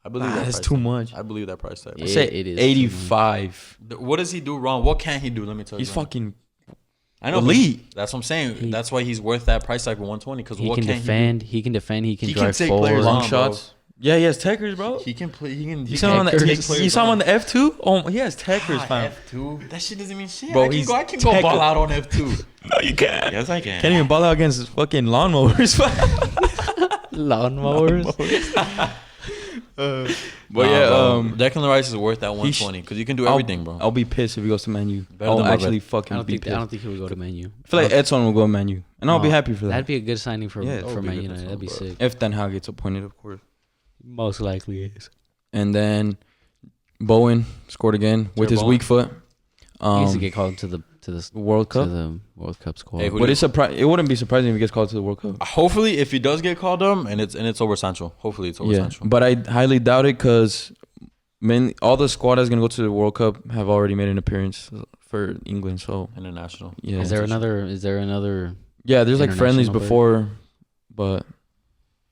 I believe that That's price too tag. much. I believe that price tag. Yeah. I say it is 85. What does he do wrong? What can he do? Let me tell you. He's right now. fucking. I know. elite. That's what I'm saying. That's why he's worth that price tag of 120. Because He what can can defend. He can defend. He can He can drive take forward. players Long on, bro. shots. Yeah, he has techers, bro. He can play. He can. You saw him on the. Techers. You saw him on the F2. Oh, he has techers, fam. F2. That shit doesn't mean shit. Bro, I can he's go tech- ball out on F2. No, you can't. Yes, I can. Can't even ball out against fucking lawnmowers. Lawnmowers. But yeah, Declan Rice is worth that 120 because you can do everything, bro. I'll be pissed if he goes to Man U. Better I'll than actually Babette. fucking be I pissed. don't think he would go to Man U. I feel like Edson will go to Man U, and I'll be happy for that. That'd be a good signing for Yeah, that for would be Man good United. for That'd be bro. sick. If Ten Hag gets appointed, of course. Most likely is. And then Bowen scored again with his Bowen? weak foot. He needs to get called to the World Cup. the World Cup squad. Hey, who But it wouldn't be surprising if he gets called to the World Cup. Hopefully, if he does get called and it's over Sancho. Hopefully, it's over Yeah, Sancho. but I highly doubt it because all the squad that's gonna go to the World Cup have already made an appearance for England. So International. yeah, Is there another? yeah, there's like friendlies international before, but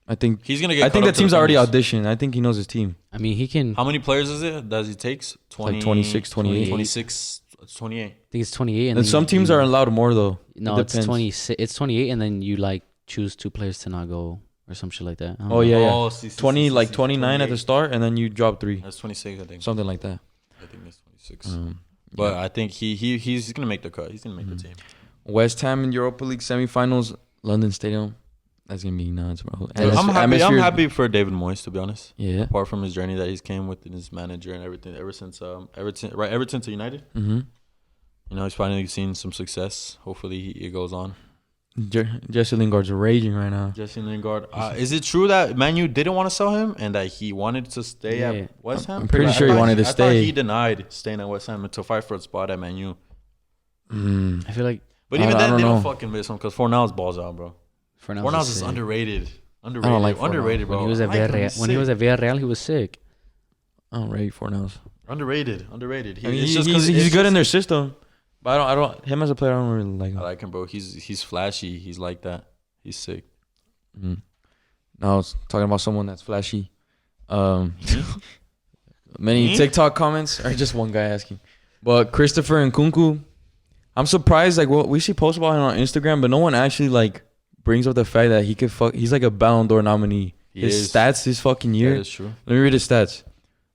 I think He's gonna get. I think cut the up to team's already friendlies. auditioned. I think he knows his team. I mean, he can. How many players is it? Does he takes? 20, Like 26, 28. 26, 28. I think it's 28. And then some teams are allowed more though. No, It it's depends. 26. It's 28, and then you like choose 2 players to not go or some shit like that. I don't Oh know. yeah, yeah. Oh, see, 20 see, like see, 29 at the 28. start, and then you drop 3, That's 26, I think. something like that. I think that's 26. But I think he's gonna make the cut. He's gonna make the team. West Ham in Europa League semifinals, London Stadium. That's gonna be nuts, bro. I'm happy. I'm Atmosphere- happy for David Moyes, to be honest. Yeah. Apart from his journey that he's came with and his manager and everything, ever since Everton to United. Mm-hmm. You know, he's finally seen some success. Hopefully, it goes on. Jesse Lingard's raging right now. Jesse Lingard. Is it true that Man U didn't want to sell him and that he wanted to stay Yeah. at West Ham? I'm pretty I sure he thought wanted to I thought stay. he denied staying at West Ham to fight for a spot at Man U. I feel like But I even then, don't they know. don't fucking miss him because Fornals balls out, bro. Fornals is sick. underrated. don't like Fornals. Underrated, bro. When he was at I like him, Villarreal, he's when he was sick. at Villarreal, he was sick. I'm ready for now. Underrated. I mean, It's he's just 'cause- he's it's good just- in their system, but I don't. Him as a player, I don't really like him. I like him, bro. He's flashy. He's like that. He's sick. Mm. Now I was talking about someone that's flashy. Many Me? TikTok comments or just one guy asking, but Christopher Nkunku, I'm surprised. Like what we see posts about him on Instagram, but no one actually like brings up the fact that he could fuck. He's like a Ballon d'Or nominee. He His is. stats this fucking year. That is true. Let me read his stats.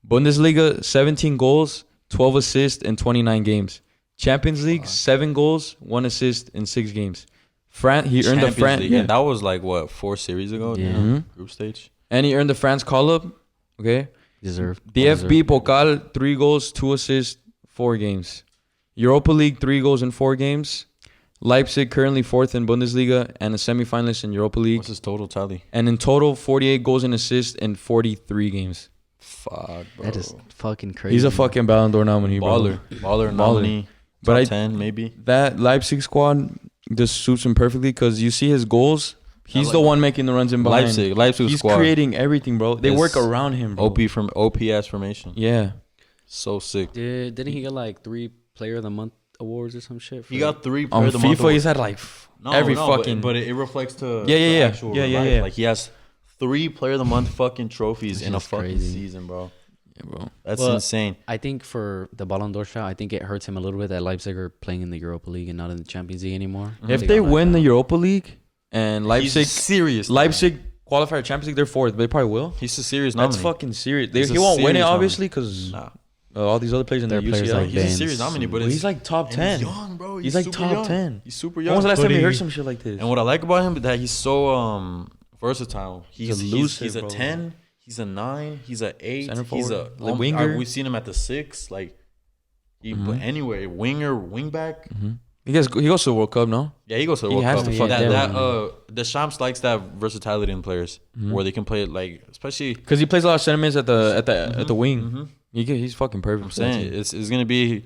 Bundesliga, 17 goals, 12 assists in 29 games. Champions League, 7 goals, 1 assist in 6 games. He earned the Champions France. League, Yeah. and that was like what 4 series ago. Yeah. Mhm. Group stage. And he earned the France call-up. Okay. Deserved. DFB Pokal, 3 goals, 2 assists, 4 games. Europa League, 3 goals in 4 games. Leipzig currently 4th in Bundesliga and a semifinalist in Europa League. What's his total tally? And in total, 48 goals and assists in 43 games. Fuck, bro. That is fucking crazy. He's a fucking Ballon d'Or nominee, bro. Baller nominee. But Top I- 10 maybe. That Leipzig squad just suits him perfectly because you see his goals. He's like the one making the runs in behind. Leipzig He's squad. creating everything, bro. They Yes. work around him, bro. OP from OPS formation. Yeah. So sick. Didn't he get like 3 Player of the Month awards or some shit? He got 3 On player of the month FIFA, he's awards. had like No, every no, fucking. but it reflects to Yeah, yeah, yeah. actual Yeah, yeah, life. yeah. Like he has 3 player of the month fucking trophies That's in a just fucking crazy. season, bro. Yeah, bro. That's Well, insane. I think for the Ballon d'Or shot, I think it hurts him a little bit that Leipzig are playing in the Europa League and not in the Champions League anymore. If they win the Europa League and Leipzig He's serious. Leipzig qualify for Champions League, they're fourth. They probably will. He's a serious nominee. That's fucking serious. He's He a won't win it serious obviously because Nah. all these other players in the Their players UCL. like He's a Benz. serious nominee, but He's like top and 10. He's young, bro. He's like super top young. 10. He's super When young. was the last time you Hoodie. heard some shit like this? And what I like about him is that he's so versatile. He's elusive, he's a bro. 10. He's a 9. He's a 8. Center He's a forward, winger. We've seen him at the 6. Like he can play anywhere. Winger, wing back. He goes to the World Cup, no? Yeah, he goes to the He World has Cup. to fuck That Deschamps likes that versatility in players where they can play it like, especially. Because he plays a lot of sentiments at the wing. He's fucking perfect. I'm saying it's gonna be.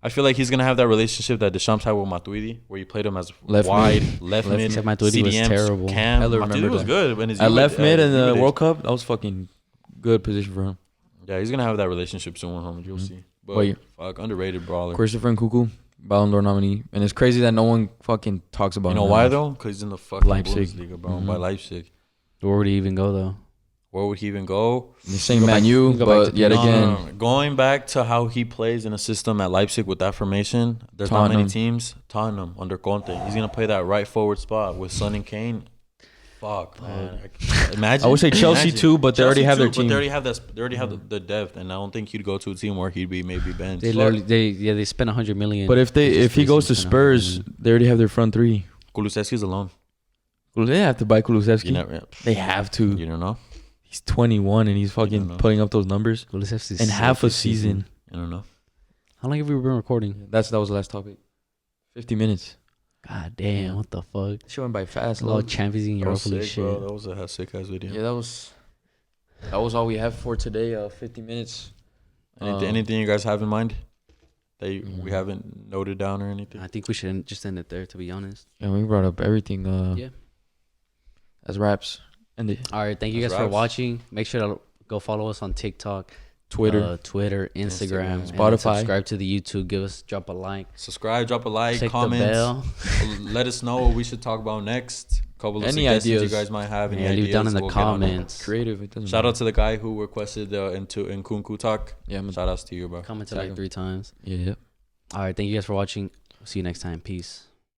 I feel like he's gonna have that relationship that Deschamps had with Matuidi, where you played him as Left wide, mid. left mid. Except Matuidi was CDM, terrible. Cam. Hella remember Matuidi was that. good when his At left mid in the Juve World days. Cup, that was fucking good position for him. Yeah, he's gonna have that relationship soon with him. You'll see. But Wait. fuck, underrated brawler. Christopher Nkunku, Ballon d'Or nominee, and it's crazy that no one fucking talks about You him. know now. why though? Because he's in the fucking Leipzig. Bundesliga, bro. By Leipzig. Where would he even go though? Where would he even go? The same Man U, go back but to- yet No, again, no. Going back to how he plays in a system at Leipzig with that formation, there's not Tottenham. many teams. Tottenham under Conte, he's gonna play that right forward spot with Son and Kane. Fuck, man. Imagine. I would say Chelsea too, but they already have their team. But they already have that. They already have the depth, and I don't think he'd go to a team where he'd be maybe benched. They spent 100 million. But if he goes to Spent 100 Spurs, million. they already have their front three. Kulusevski's alone. They have to buy Kulusevski. You never. They have to. You don't know. He's 21 and he's don't fucking know. putting up those numbers Kulusevski's in half a sick this season. You don't know. How long have we been recording? That was the last topic. 50 minutes. God damn, what the fuck? She went by fast. A lot of Champions League and That was Europa League sick, shit. bro. That was a sick ass video. Yeah, that was all we have for today. 50 minutes. Anything you guys have in mind that we haven't noted down or anything? I think we should just end it there, to be honest. Yeah, we brought up everything. Yeah. As raps. And the All right, thank you That's guys for raps. watching. Make sure to go follow us on TikTok, Twitter. Twitter, Instagram, and Spotify. subscribe to the YouTube. Drop a like. Subscribe, drop a like, Click comment. the bell. Let us know what we should talk about next. A couple of Any suggestions ideas? you guys might have. Any Yeah, ideas? leave down in the we'll get on it. comments. Creative. It doesn't Shout matter. out to the guy who requested the Nkunku talk. Yeah, Shout outs to you, bro. Comment Tag like 'em. 3 times. Yeah. All right, thank you guys for watching. See you next time. Peace.